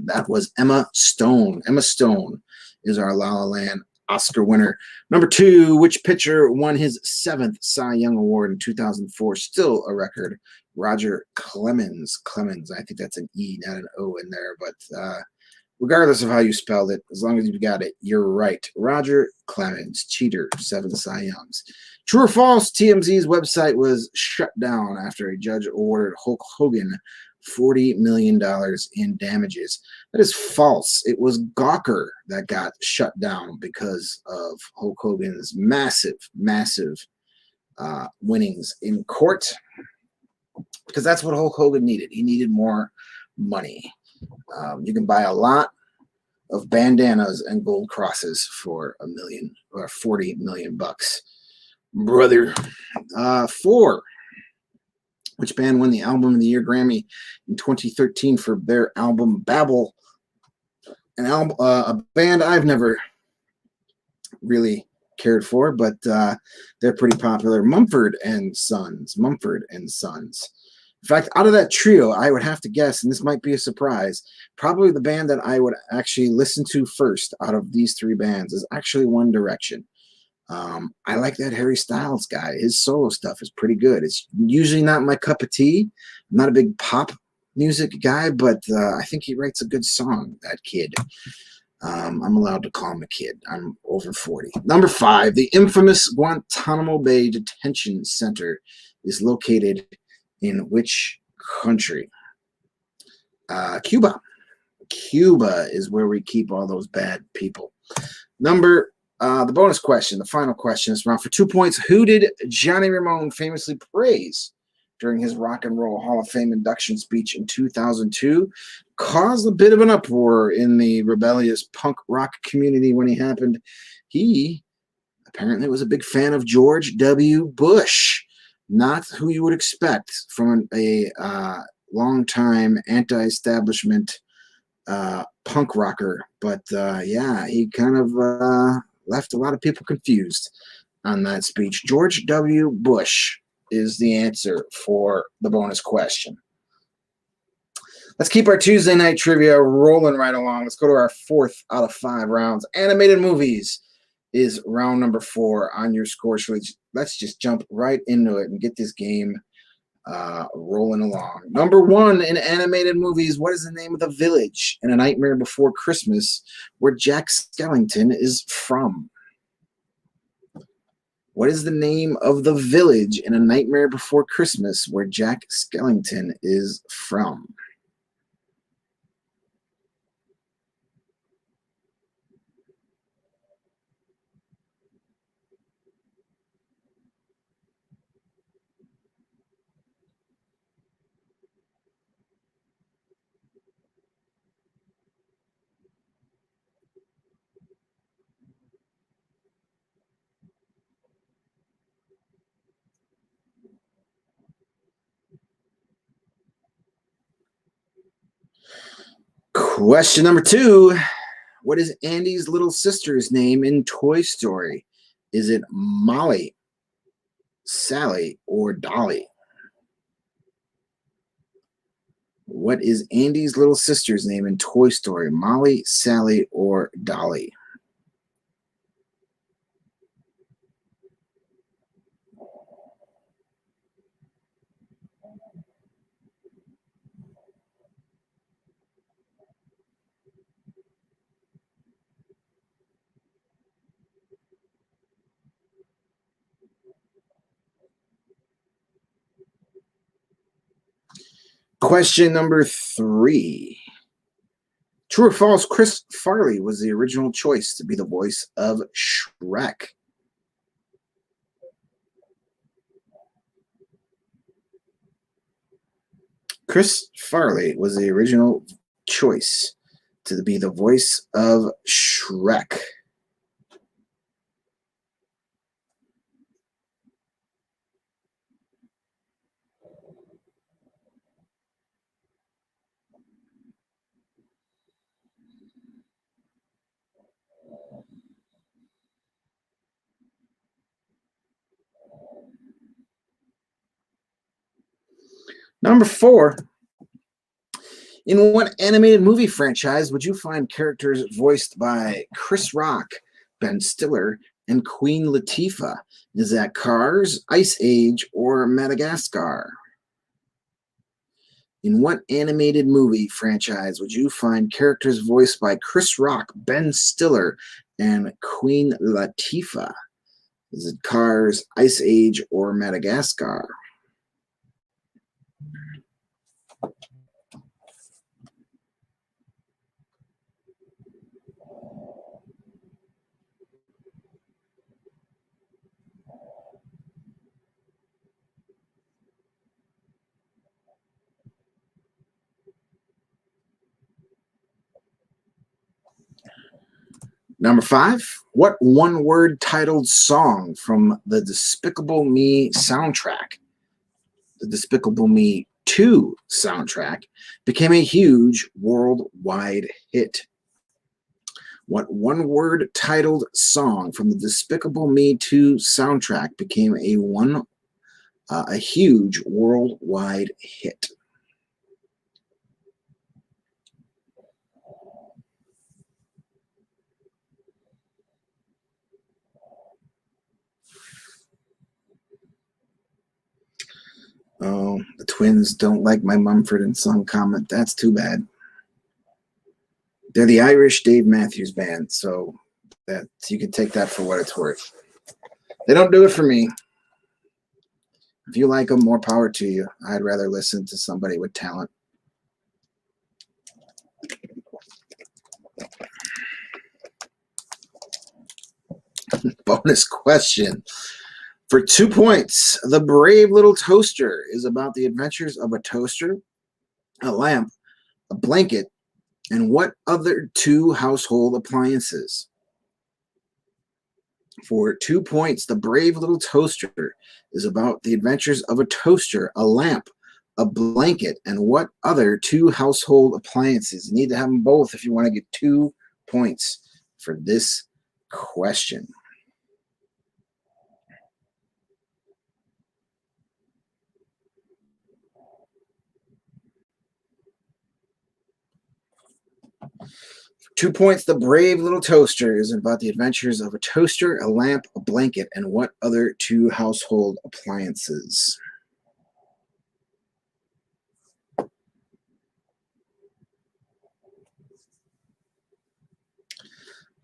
That was Emma Stone. Emma Stone is our La La Land Oscar winner. Number 2, which pitcher won his 7th Cy Young Award in 2004? Still a record. Roger Clemens. Clemens. I think that's an E, not an O in there. But regardless of how you spelled it, as long as you've got it, you're right. Roger Clemens. Cheater. 7 Cy Youngs. True or false, TMZ's website was shut down after a judge awarded Hulk Hogan $40 million in damages. That is false. It was Gawker that got shut down because of Hulk Hogan's massive winnings in court, because that's what Hulk Hogan needed. He needed more money. You can buy a lot of bandanas and gold crosses for $1 million or 40 million bucks, brother. 4. Which band won the Album of the Year Grammy in 2013 for their album Babel? A band I've never really cared for, but they're pretty popular. Mumford and Sons. Mumford and Sons. In fact, out of that trio, I would have to guess, and this might be a surprise, probably the band that I would actually listen to first out of these 3 bands is actually One Direction. I like that Harry Styles guy. His solo stuff is pretty good. It's usually not my cup of tea. I'm not a big pop music guy, but I think he writes a good song, that kid. I'm allowed to call him a kid. I'm over 40. Number 5, the infamous Guantanamo Bay Detention Center is located in which country? Cuba. Cuba is where we keep all those bad people. The bonus question, the final question is round for 2 points. Who did Johnny Ramone famously praise during his Rock and Roll Hall of Fame induction speech in 2002? Caused a bit of an uproar in the rebellious punk rock community when he happened. He apparently was a big fan of George W. Bush, not who you would expect from a long-time anti-establishment punk rocker. But yeah, he kind of left a lot of people confused on that speech. George W. Bush is the answer for the bonus question. Let's keep our Tuesday night trivia rolling right along. Let's go to our 4th out of 5 rounds. Animated movies is round number 4 on your score sheet. Let's just jump right into it and get this game rolling along. Number 1 in animated movies, what is the name of the village in A Nightmare Before Christmas where Jack Skellington is from? What is the name of the village in A Nightmare Before Christmas where Jack Skellington is from? Question number 2. What is Andy's little sister's name in Toy Story? Is it Molly, Sally, or Dolly? What is Andy's little sister's name in Toy Story? Molly, Sally, or Dolly? Question number 3. True or false, Chris Farley was the original choice to be the voice of Shrek. Chris Farley was the original choice to be the voice of Shrek. Number 4. In what animated movie franchise would you find characters voiced by Chris Rock, Ben Stiller, and Queen Latifah? Is that Cars, Ice Age, or Madagascar? In what animated movie franchise would you find characters voiced by Chris Rock, Ben Stiller, and Queen Latifah? Is it Cars, Ice Age, or Madagascar? Number 5, what one-word titled song from the Despicable Me soundtrack, the Despicable Me 2 soundtrack, became a huge worldwide hit? What one-word titled song from the Despicable Me 2 soundtrack became a huge worldwide hit? Oh, the twins don't like my Mumford and Son comment. That's too bad. They're the Irish Dave Matthews Band, so that you can take that for what it's worth. They don't do it for me. If you like them, more power to you. I'd rather listen to somebody with talent. Bonus question. For 2 points, The Brave Little Toaster is about the adventures of a toaster, a lamp, a blanket, and what other 2 household appliances? For 2 points, The Brave Little Toaster is about the adventures of a toaster, a lamp, a blanket, and what other 2 household appliances? You need to have them both if you want to get 2 points for this question. For 2 points, The Brave Little Toaster is about the adventures of a toaster, a lamp, a blanket, and what other 2 household appliances?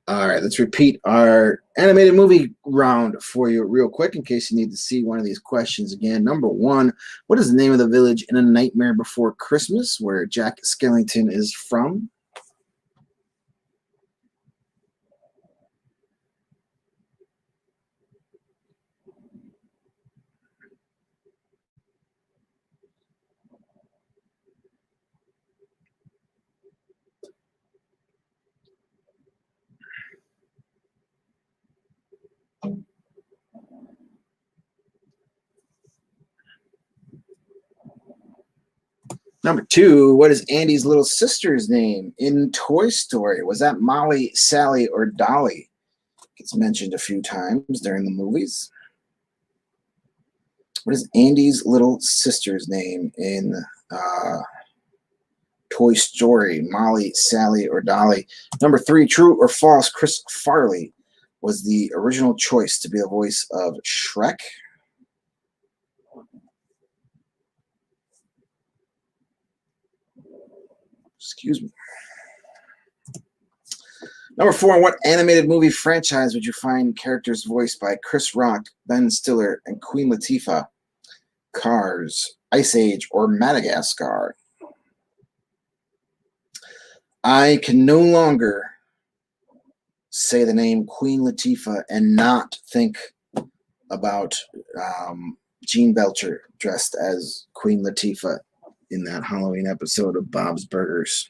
All right, let's repeat our animated movie round for you real quick in case you need to see one of these questions again. Number 1, what is the name of the village in A Nightmare Before Christmas where Jack Skellington is from? Number 2, what is Andy's little sister's name in Toy Story? Was that Molly, Sally, or Dolly? It's mentioned a few times during the movies. What is Andy's little sister's name in Toy Story? Molly, Sally, or Dolly? Number 3, true or false, Chris Farley was the original choice to be the voice of Shrek. Excuse me. Number 4, what animated movie franchise would you find characters voiced by Chris Rock, Ben Stiller, and Queen Latifah? Cars, Ice Age, or Madagascar? I can no longer say the name Queen Latifah and not think about Gene Belcher dressed as Queen Latifah in that Halloween episode of Bob's Burgers.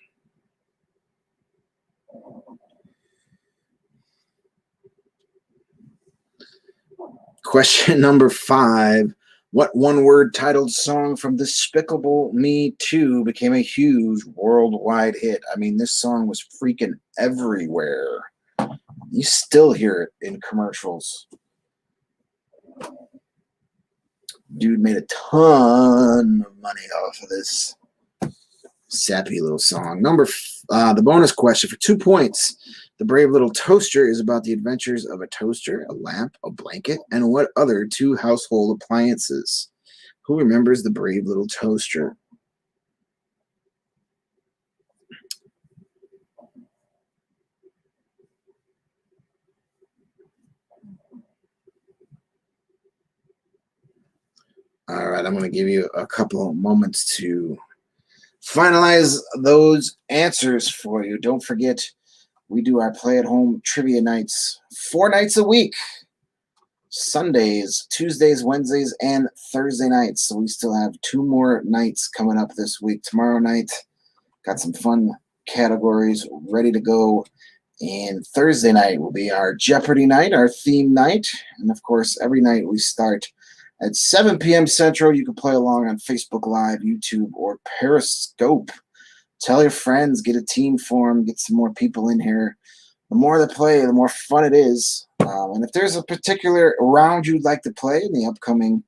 Question number 5. What one-word titled song from Despicable Me 2 became a huge worldwide hit? I mean, this song was freaking everywhere. You still hear it in commercials. Dude made a ton of money off of this sappy little song. The bonus question for 2 points. The Brave Little Toaster is about the adventures of a toaster, a lamp, a blanket, and what other 2 household appliances? Who remembers the Brave Little Toaster? All right, I'm going to give you a couple of moments to finalize those answers for you. Don't forget, we do our play-at-home trivia nights 4 nights a week. Sundays, Tuesdays, Wednesdays, and Thursday nights. So we still have 2 more nights coming up this week. Tomorrow night, got some fun categories ready to go. And Thursday night will be our Jeopardy night, our theme night. And of course, every night we start at 7 p.m. Central. You can play along on Facebook Live, YouTube, or Periscope. Tell your friends, get a team formed, get some more people in here. The more they play, the more fun it is. And if there's a particular round you'd like to play in the upcoming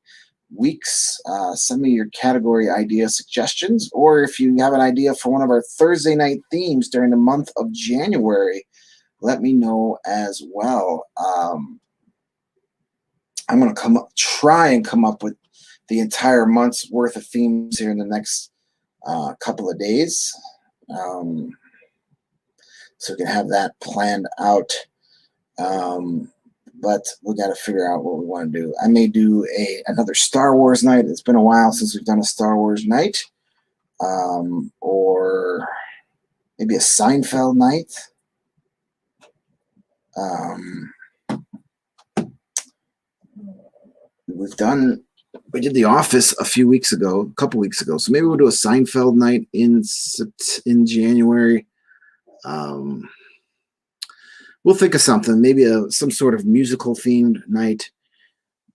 weeks, send me your category idea suggestions. Or if you have an idea for one of our Thursday night themes during the month of January, let me know as well. I'm going to try and come up with the entire month's worth of themes here in the next couple of days. So we can have that planned out. But we got to figure out what we want to do. I may do another Star Wars night. It's been a while since we've done a Star Wars night. Or maybe a Seinfeld night. We did The Office a couple weeks ago. So maybe we'll do a Seinfeld night in January. We'll think of something, maybe some sort of musical themed night.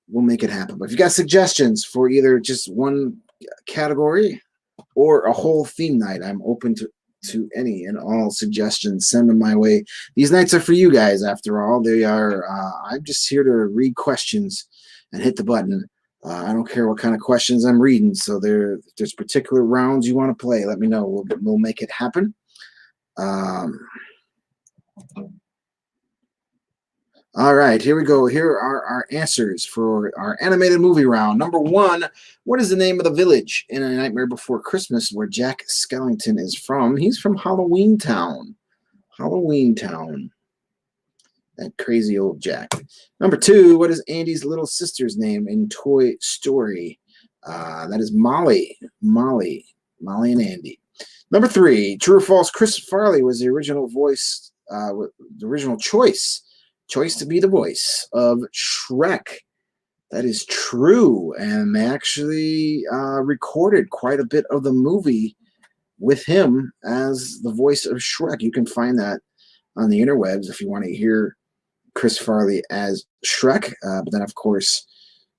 We'll make it happen. But if you got suggestions for either just one category or a whole theme night, I'm open to any and all suggestions. Send them my way. These nights are for you guys, after all. They are. I'm just here to read questions and hit the button. I don't care what kind of questions I'm reading. So if there's particular rounds you want to play, let me know. We'll make it happen. All right, here we go. Here are our answers for our animated movie round. Number 1, what is the name of the village in A Nightmare Before Christmas where Jack Skellington is from? He's from Halloween Town. Halloween Town. That crazy old Jack. Number 2, what is Andy's little sister's name in Toy Story? That is Molly. Molly and Andy. Number 3, true or false, Chris Farley was the original voice, the original choice to be the voice of Shrek. That is true, and they actually recorded quite a bit of the movie with him as the voice of Shrek. You can find that on the interwebs if you want to hear Chris Farley as Shrek. But then, of course,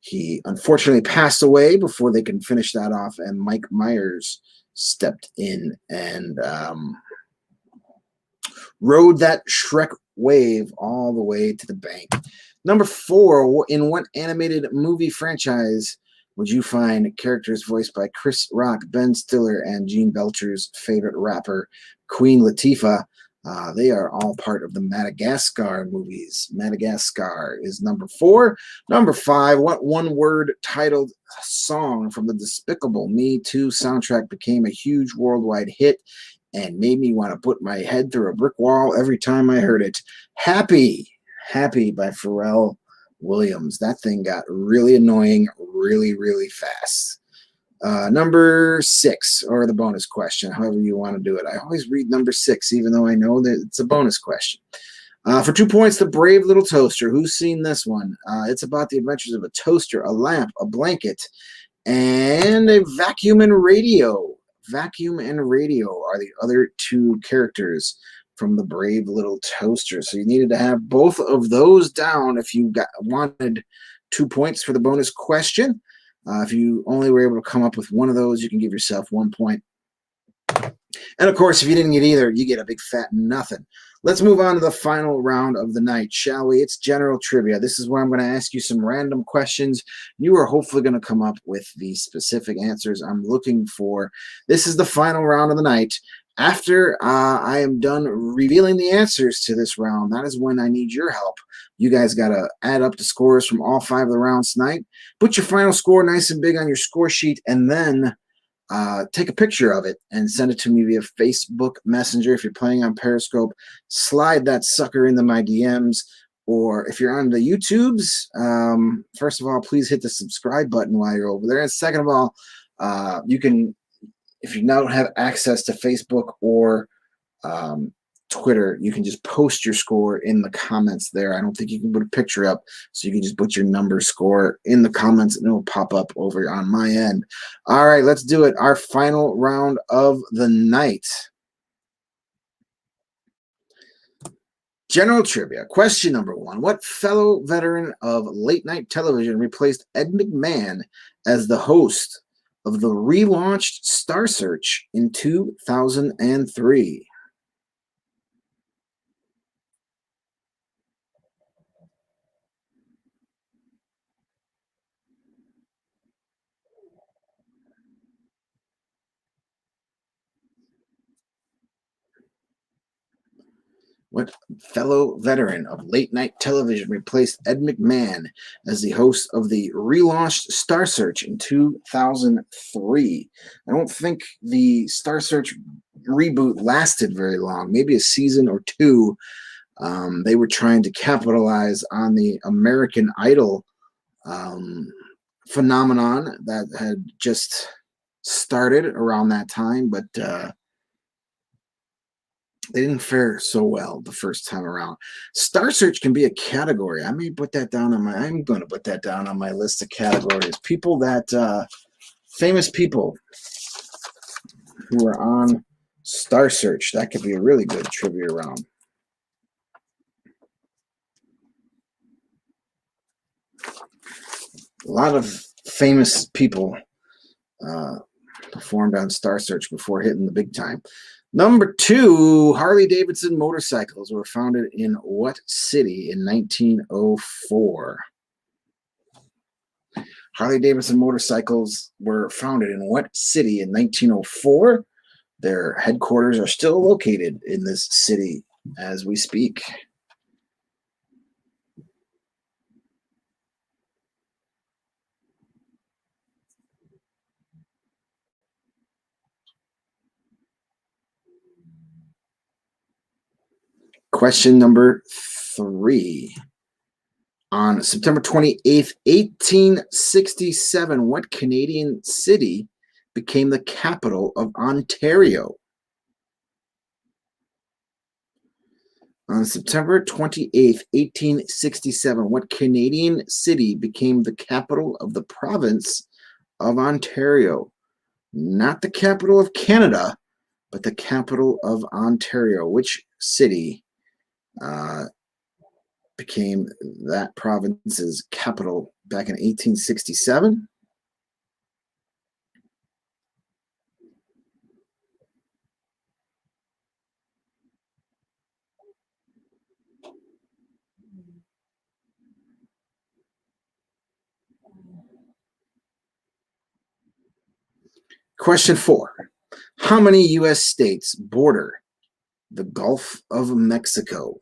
he unfortunately passed away before they can finish that off, and Mike Myers stepped in and rode that Shrek wave all the way to the bank. Number 4, in what animated movie franchise would you find characters voiced by Chris Rock, Ben Stiller, and Gene Belcher's favorite rapper, Queen Latifah? They are all part of the Madagascar movies. Madagascar is number 4. Number 5, what one-word titled song from the Despicable Me 2 soundtrack became a huge worldwide hit and made me want to put my head through a brick wall every time I heard it? Happy by Pharrell Williams. That thing got really annoying really, really fast. Number 6, or the bonus question, however you want to do it. I always read number 6, even though I know that it's a bonus question. For 2 points, The Brave Little Toaster. Who's seen this one? It's about the adventures of a toaster, a lamp, a blanket, and a vacuum and radio. Vacuum and radio are the other 2 characters from The Brave Little Toaster. So you needed to have both of those down if you wanted 2 points for the bonus question. If you only were able to come up with one of those, you can give yourself 1 point. And of course, if you didn't get either, you get a big fat nothing. Let's move on to the final round of the night, shall we? It's general trivia. This is where I'm going to ask you some random questions. You are hopefully going to come up with the specific answers I'm looking for. This is the final round of the night. After I am done revealing the answers to this round, that is when I need your help. You guys got to add up the scores from all 5 of the rounds tonight. Put your final score nice and big on your score sheet, and then take a picture of it and send it to me via Facebook Messenger. If you're playing on Periscope, slide that sucker into my DMs. Or if you're on the YouTubes, first of all, please hit the subscribe button while you're over there. And second of all, you can, if you don't have access to Facebook or Twitter, you can just post your score in the comments there. I don't think you can put a picture up, so you can just put your number score in the comments and it will pop up over on my end. All right, let's do it. Our final round of the night. General trivia. Question number 1. What fellow veteran of late night television replaced Ed McMahon as the host of the relaunched Star Search in 2003? What fellow veteran of late night television replaced Ed McMahon as the host of the relaunched Star Search in 2003? I don't think the Star Search reboot lasted very long, maybe a season or two. They were trying to capitalize on the American Idol phenomenon that had just started around that time, but they didn't fare so well the first time around. Star Search can be a category. I may put that down on my. I'm going to put that down on my list of categories. People that famous people who are on Star Search. That could be a really good trivia round. A lot of famous people performed on Star Search before hitting the big time. Number 2, Harley-Davidson motorcycles were founded in what city in 1904? Harley-Davidson motorcycles were founded in what city in 1904? Their headquarters are still located in this city as we speak. Question number 3. On September 28th, 1867, what Canadian city became the capital of Ontario? On September 28th, 1867, what Canadian city became the capital of the province of Ontario? Not the capital of Canada, but the capital of Ontario. Which city became that province's capital back in 1867? Question 4. How many U.S. states border the Gulf of Mexico?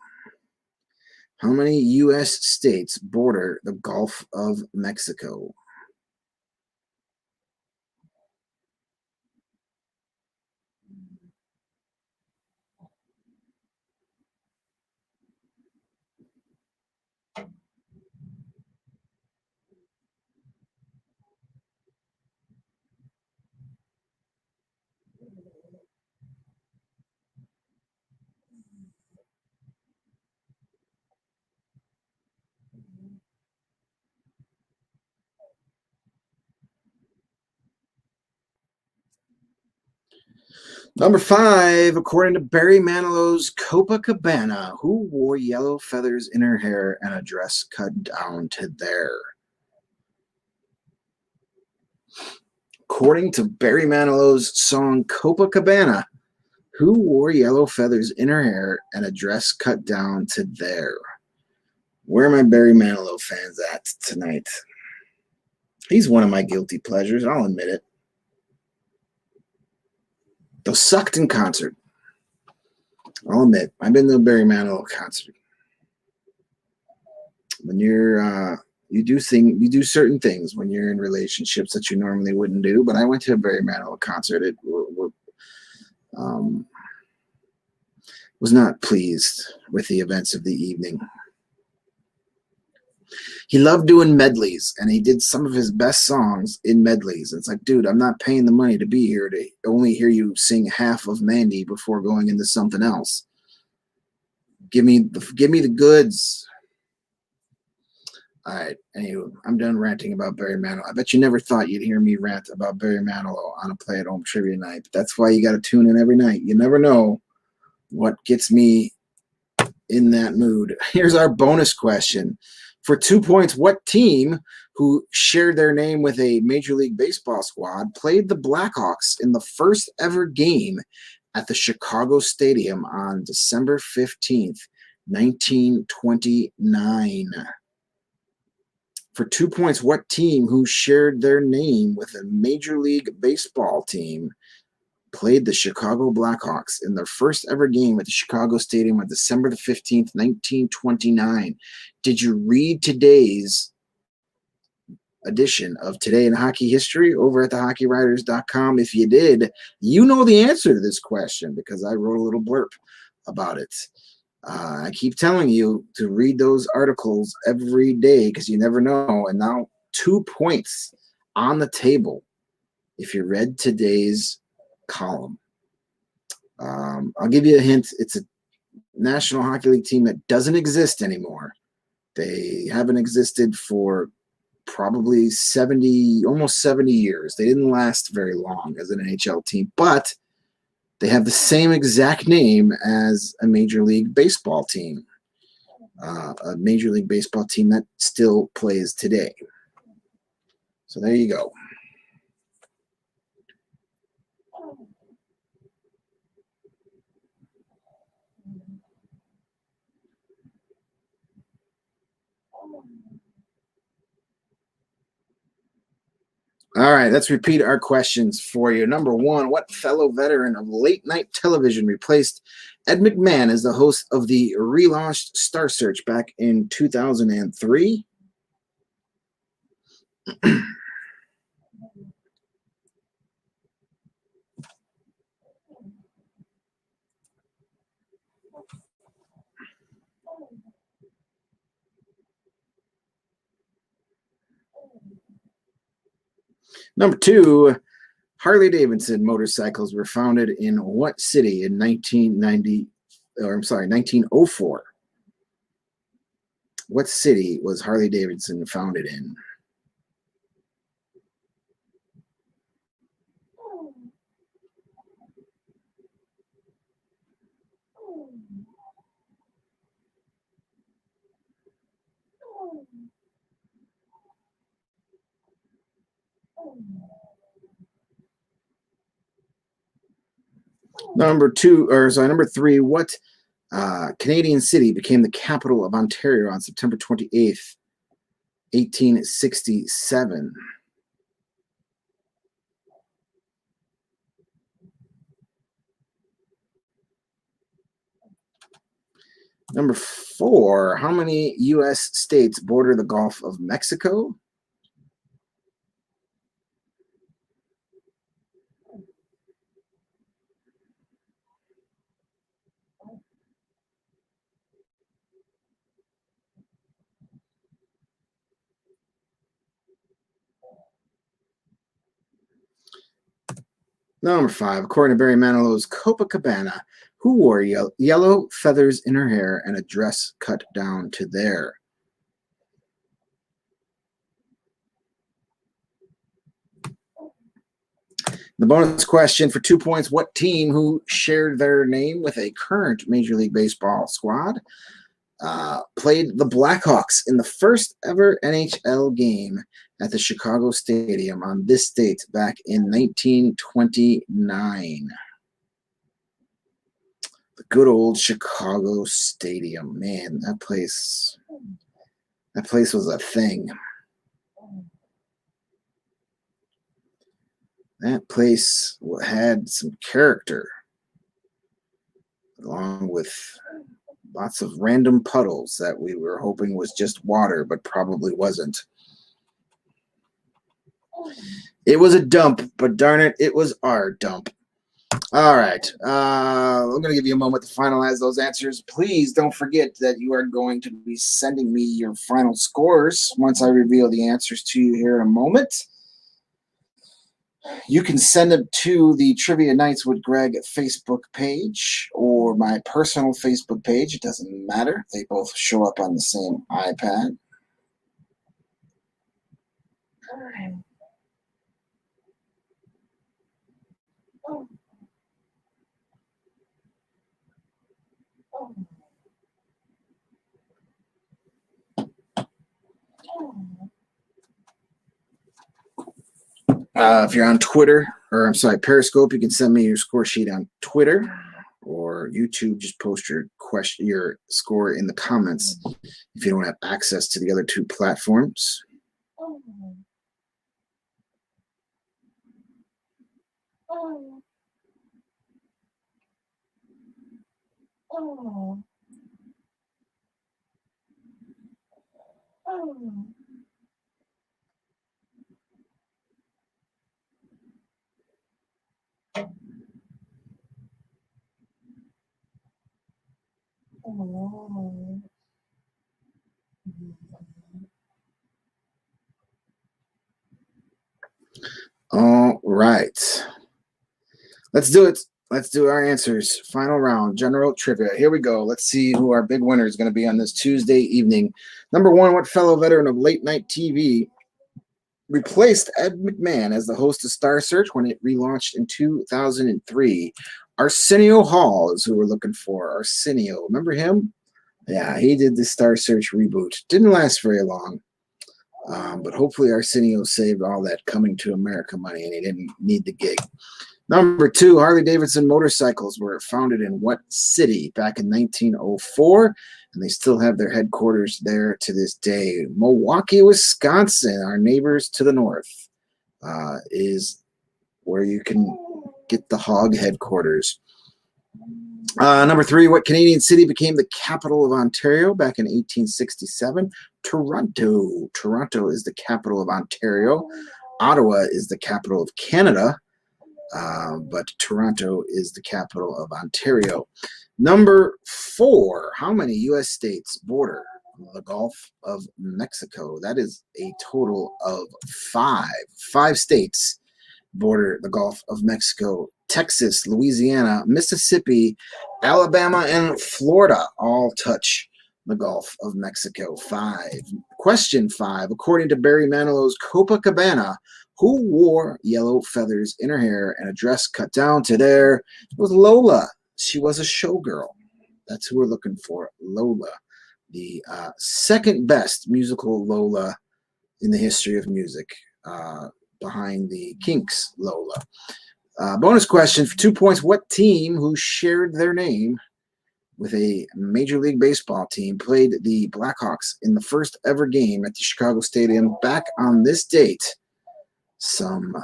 How many U.S. states border the Gulf of Mexico? Number 5, according to Barry Manilow's Copacabana, who wore yellow feathers in her hair and a dress cut down to there? According to Barry Manilow's song Copacabana, who wore yellow feathers in her hair and a dress cut down to there? Where are my Barry Manilow fans at tonight? He's one of my guilty pleasures, I'll admit it. Though sucked in concert. I'll admit, I've been to a Barry Manilow concert. When you're you do certain things when you're in relationships that you normally wouldn't do. But I went to a Barry Manilow concert. It was not pleased with the events of the evening. He loved doing medleys, and he did some of his best songs in medleys. It's like, dude, I'm not paying the money to be here to only hear you sing half of Mandy before going into something else. Give me the goods. All right, anyway, I'm done ranting about Barry Manilow. I bet you never thought you'd hear me rant about Barry Manilow on a Play at Home trivia night. But that's why you got to tune in every night. You never know what gets me in that mood. Here's our bonus question. For 2 points, what team who shared their name with a Major League Baseball squad played the Blackhawks in the first ever game at the Chicago Stadium on December 15th, 1929? For 2 points, what team who shared their name with a Major League Baseball team played the Chicago Blackhawks in their first ever game at the Chicago Stadium on December the 15th, 1929? Did you read today's edition of Today in Hockey History over at thehockeywriters.com? If you did, you know the answer to this question because I wrote a little blurb about it. I keep telling you to read those articles every day because you never know. And now 2 points on the table if you read today's column. I'll give you a hint. It's a National Hockey League team that doesn't exist anymore. They haven't existed for probably almost 70 years. They didn't last very long as an NHL team, but they have the same exact name as a Major League Baseball team, a Major League Baseball team that still plays today. So there you go. All right, let's repeat our questions for you. Number one, what fellow veteran of late night television replaced Ed McMahon as the host of the relaunched Star Search back in 2003? Number two, Harley Davidson motorcycles were founded in what city in 1904? What city was Harley Davidson founded in? Number three, what Canadian city became the capital of Ontario on September 28th, 1867? Number four, how many U.S. states border the Gulf of Mexico? Number five, according to Barry Manilow's Copacabana, who wore yellow feathers in her hair and a dress cut down to there? The bonus question for 2 points, what team who shared their name with a current Major League Baseball squad played the Blackhawks in the first ever NHL game at the Chicago Stadium on this date back in 1929? The good old Chicago Stadium. Man, that place was a thing. That place had some character, along with lots of random puddles that we were hoping was just water, but probably wasn't. It was a dump, but darn it, it was our dump. All right. I'm going to give you a moment to finalize those answers. Please don't forget that you are going to be sending me your final scores once I reveal the answers to you here in a moment. You can send them to the Trivia Nights with Greg Facebook page or my personal Facebook page. It doesn't matter. They both show up on the same iPad. If you're on Twitter, or I'm sorry, Periscope, you can send me your score sheet on Twitter or YouTube. Just post your score in the comments if you don't have access to the other two platforms. All right. Let's do it. Let's do our answers. Final round, general trivia. Here we go. Let's see who our big winner is going to be on this Tuesday evening. Number one, what fellow veteran of late night TV replaced Ed McMahon as the host of Star Search when it relaunched in 2003? Arsenio Hall is who we're looking for. Arsenio. Remember him? Yeah, he did the Star Search reboot. Didn't last very long. But hopefully Arsenio saved all that Coming to America money and he didn't need the gig. Number two, Harley-Davidson motorcycles were founded in what city back in 1904? And they still have their headquarters there to this day. Milwaukee, Wisconsin, our neighbors to the north, is where you can get the Hog headquarters. Number three, what Canadian city became the capital of Ontario back in 1867? Toronto. Toronto is the capital of Ontario. Ottawa is the capital of Canada. But Toronto is the capital of Ontario. Number four, how many U.S. states border the Gulf of Mexico? That is a total of 5. 5 states border the Gulf of Mexico. Texas, Louisiana, Mississippi, Alabama, and Florida all touch the Gulf of Mexico. 5. Question 5, according to Barry Manilow's Copacabana, who wore yellow feathers in her hair and a dress cut down to there? It was Lola. She was a showgirl. That's who we're looking for, Lola. The second best musical Lola in the history of music, behind the Kinks' Lola. Bonus question for 2 points. What team who shared their name with a Major League Baseball team played the Blackhawks in the first ever game at the Chicago Stadium back on this date? Some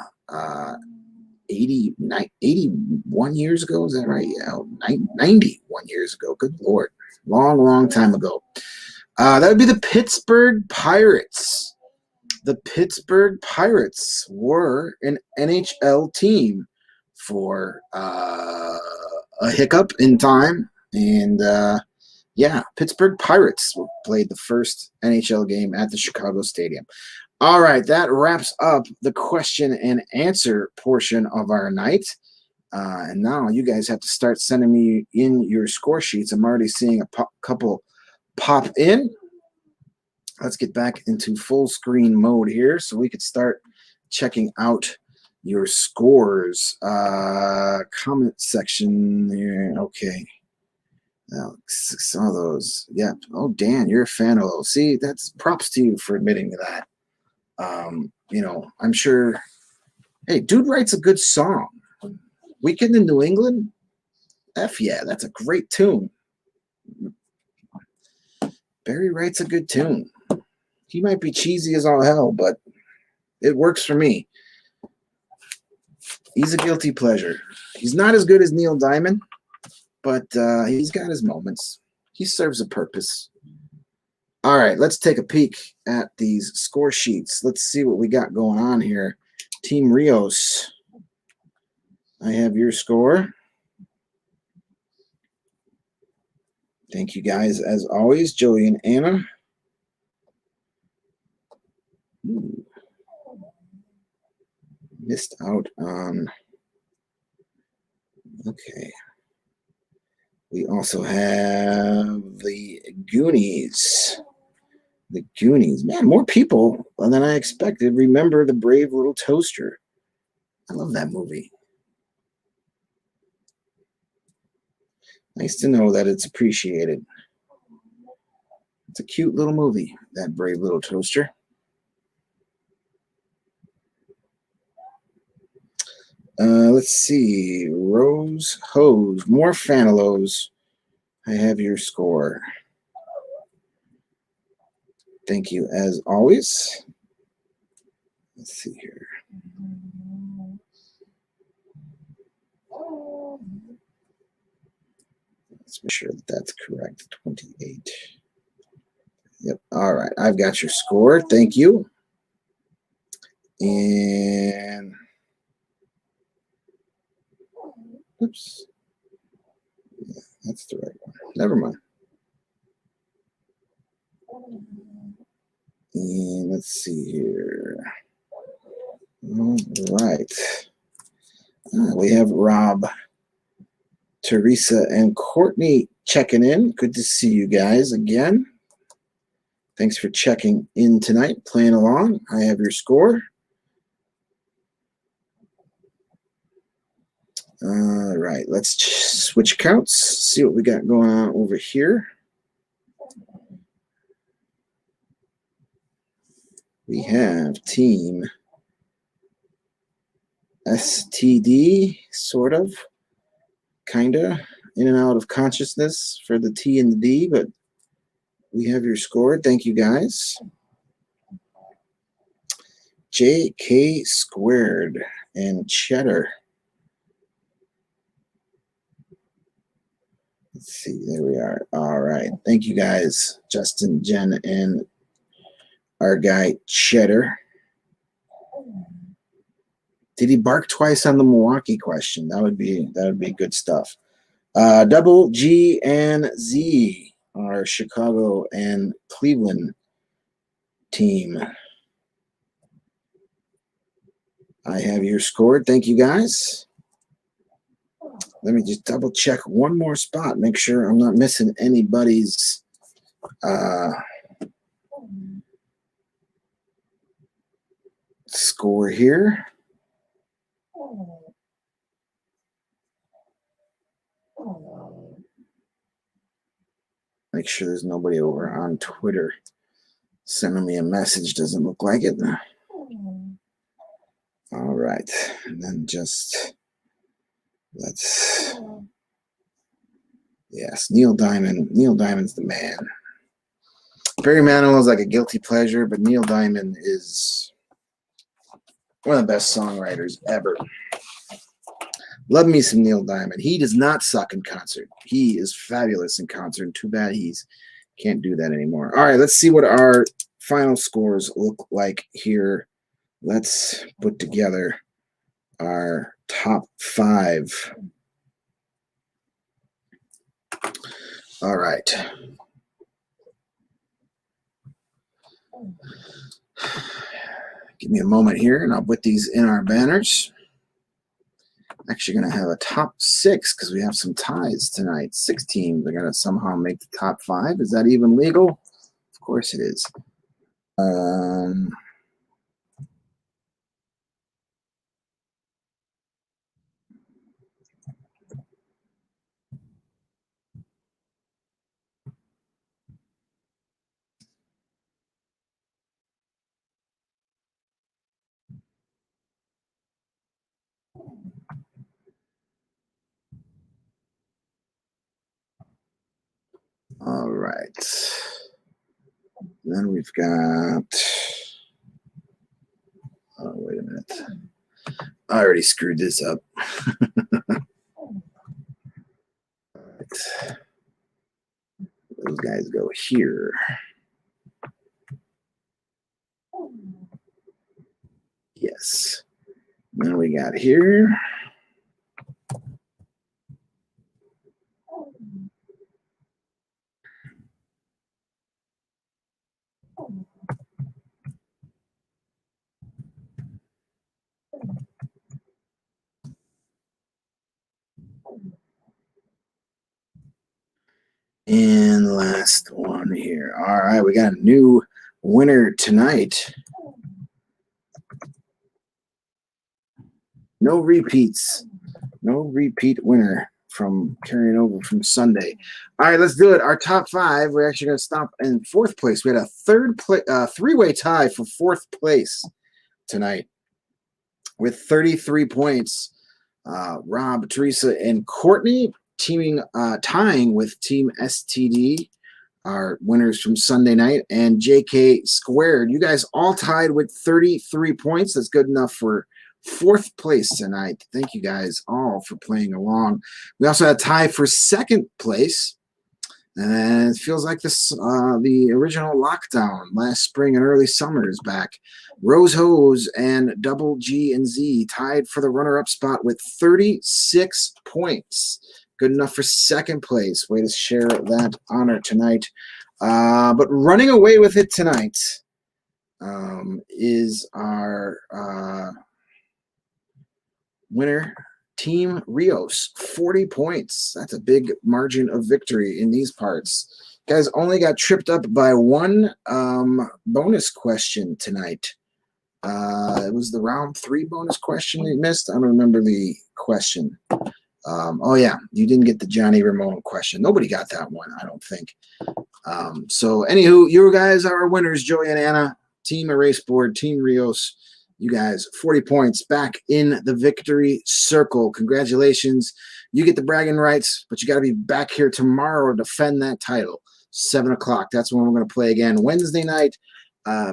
81 years ago, is that right? Yeah, 91 years ago. Good Lord. Long time ago. That would be the Pittsburgh Pirates. The Pittsburgh Pirates were an NHL team for a hiccup in time. And yeah, Pittsburgh Pirates played the first NHL game at the Chicago Stadium. All right, that wraps up the question and answer portion of our night. And now you guys have to start sending me in your score sheets. I'm already seeing a couple pop in. Let's get back into full screen mode here so we could start checking out your scores. Comment section here. Okay. Now, some of those. Yep. Oh, Dan, you're a fan of those. See, that's props to you for admitting to that. You know, I'm sure, hey, dude writes a good song. Weekend in New England? F yeah, that's a great tune. Barry writes a good tune. He might be cheesy as all hell, but it works for me. He's a guilty pleasure. He's not as good as Neil Diamond, but he's got his moments. He serves a purpose. All right, let's take a peek at these score sheets. Let's see what we got going on here. Team Rios, I have your score. Thank you guys, as always. Joey and Anna. Ooh. Missed out on. Okay. We also have the Goonies. The Goonies. Man, more people than I expected remember The Brave Little Toaster. I love that movie. Nice to know that it's appreciated. It's a cute little movie, that Brave Little Toaster. Let's see. Rose Hose. More Fanalos. I have your score. Thank you as always. Let's see here. Let's make sure that that's correct. 28. Yep. All right. I've got your score. Thank you. And oops. Yeah, that's the right one. Never mind. And let's see here. All right. We have Rob, Teresa, and Courtney checking in. Good to see you guys again. Thanks for checking in tonight, playing along. I have your score. All right, let's switch counts, see what we got going on over here. We have team STD, sort of, kind of, in and out of consciousness for the T and the D, but we have your score. Thank you, guys. JK Squared and Cheddar. Let's see, there we are. All right. Thank you, guys. Justin, Jen, and our guy, Cheddar. Did he bark twice on the Milwaukee question? That would be good stuff. Double G and Z, our Chicago and Cleveland team. I have your score. Thank you, guys. Let me just double check one more spot. Make sure I'm not missing anybody's score here. Make sure there's nobody over on Twitter sending me a message. Doesn't look like it. All right. And then just let's, yes, Neil Diamond. Neil Diamond's the man. Barry Manilow is like a guilty pleasure, but Neil Diamond is one of the best songwriters ever. Love me some Neil Diamond. He does not suck in concert. He is fabulous in concert. Too bad he's can't do that anymore. All right, let's see what our final scores look like here. Let's put together our top 5. All right. Give me a moment here, and I'll put these in our banners. Actually going to have a top 6 because we have some ties tonight. 6 teams are going to somehow make the top 5. Is that even legal? Of course it is. All right. Then we've got, oh, wait a minute. I already screwed this up. Right. Those guys go here. Yes. Then we got here. And last one here. All right, we got a new winner tonight. No repeats. No repeat winner from carrying over from Sunday. All right, let's do it. Our top 5. We're actually going to stop in 4th place. We had a three-way tie for 4th place tonight with 33 points. Rob, Teresa, and Courtney tying with Team STD, our winners from Sunday night, and JK Squared. You guys all tied with 33 points. That's good enough for fourth place tonight. Thank you guys all for playing along. We also had a tie for second place. And it feels like this the original lockdown last spring and early summer is back. Rose Hose and Double G and Z tied for the runner-up spot with 36 points. Good enough for second place. Way to share that honor tonight. But running away with it tonight is our winner, Team Rios, 40 points. That's a big margin of victory in these parts. Guys only got tripped up by one bonus question tonight. It was the round 3 bonus question you missed. I don't remember the question. Oh, yeah, you didn't get the Johnny Ramone question. Nobody got that one, I don't think. So, anywho, you guys are our winners, Joey and Anna, Team Erase Board, Team Rios. You guys, 40 points back in the victory circle. Congratulations. You get the bragging rights, but you got to be back here tomorrow to defend that title. 7 o'clock. That's when we're going to play again. Wednesday night.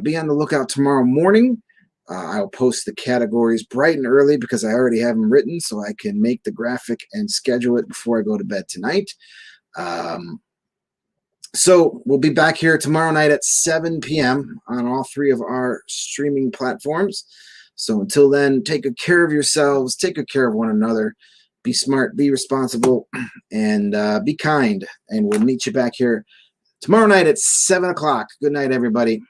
Be on the lookout tomorrow morning. I'll post the categories bright and early because I already have them written so I can make the graphic and schedule it before I go to bed tonight. So we'll be back here tomorrow night at 7 p.m. on all 3 of our streaming platforms. So until then, take good care of yourselves, take good care of one another, be smart, be responsible, and be kind. And we'll meet you back here tomorrow night at 7 o'clock. Good night, everybody.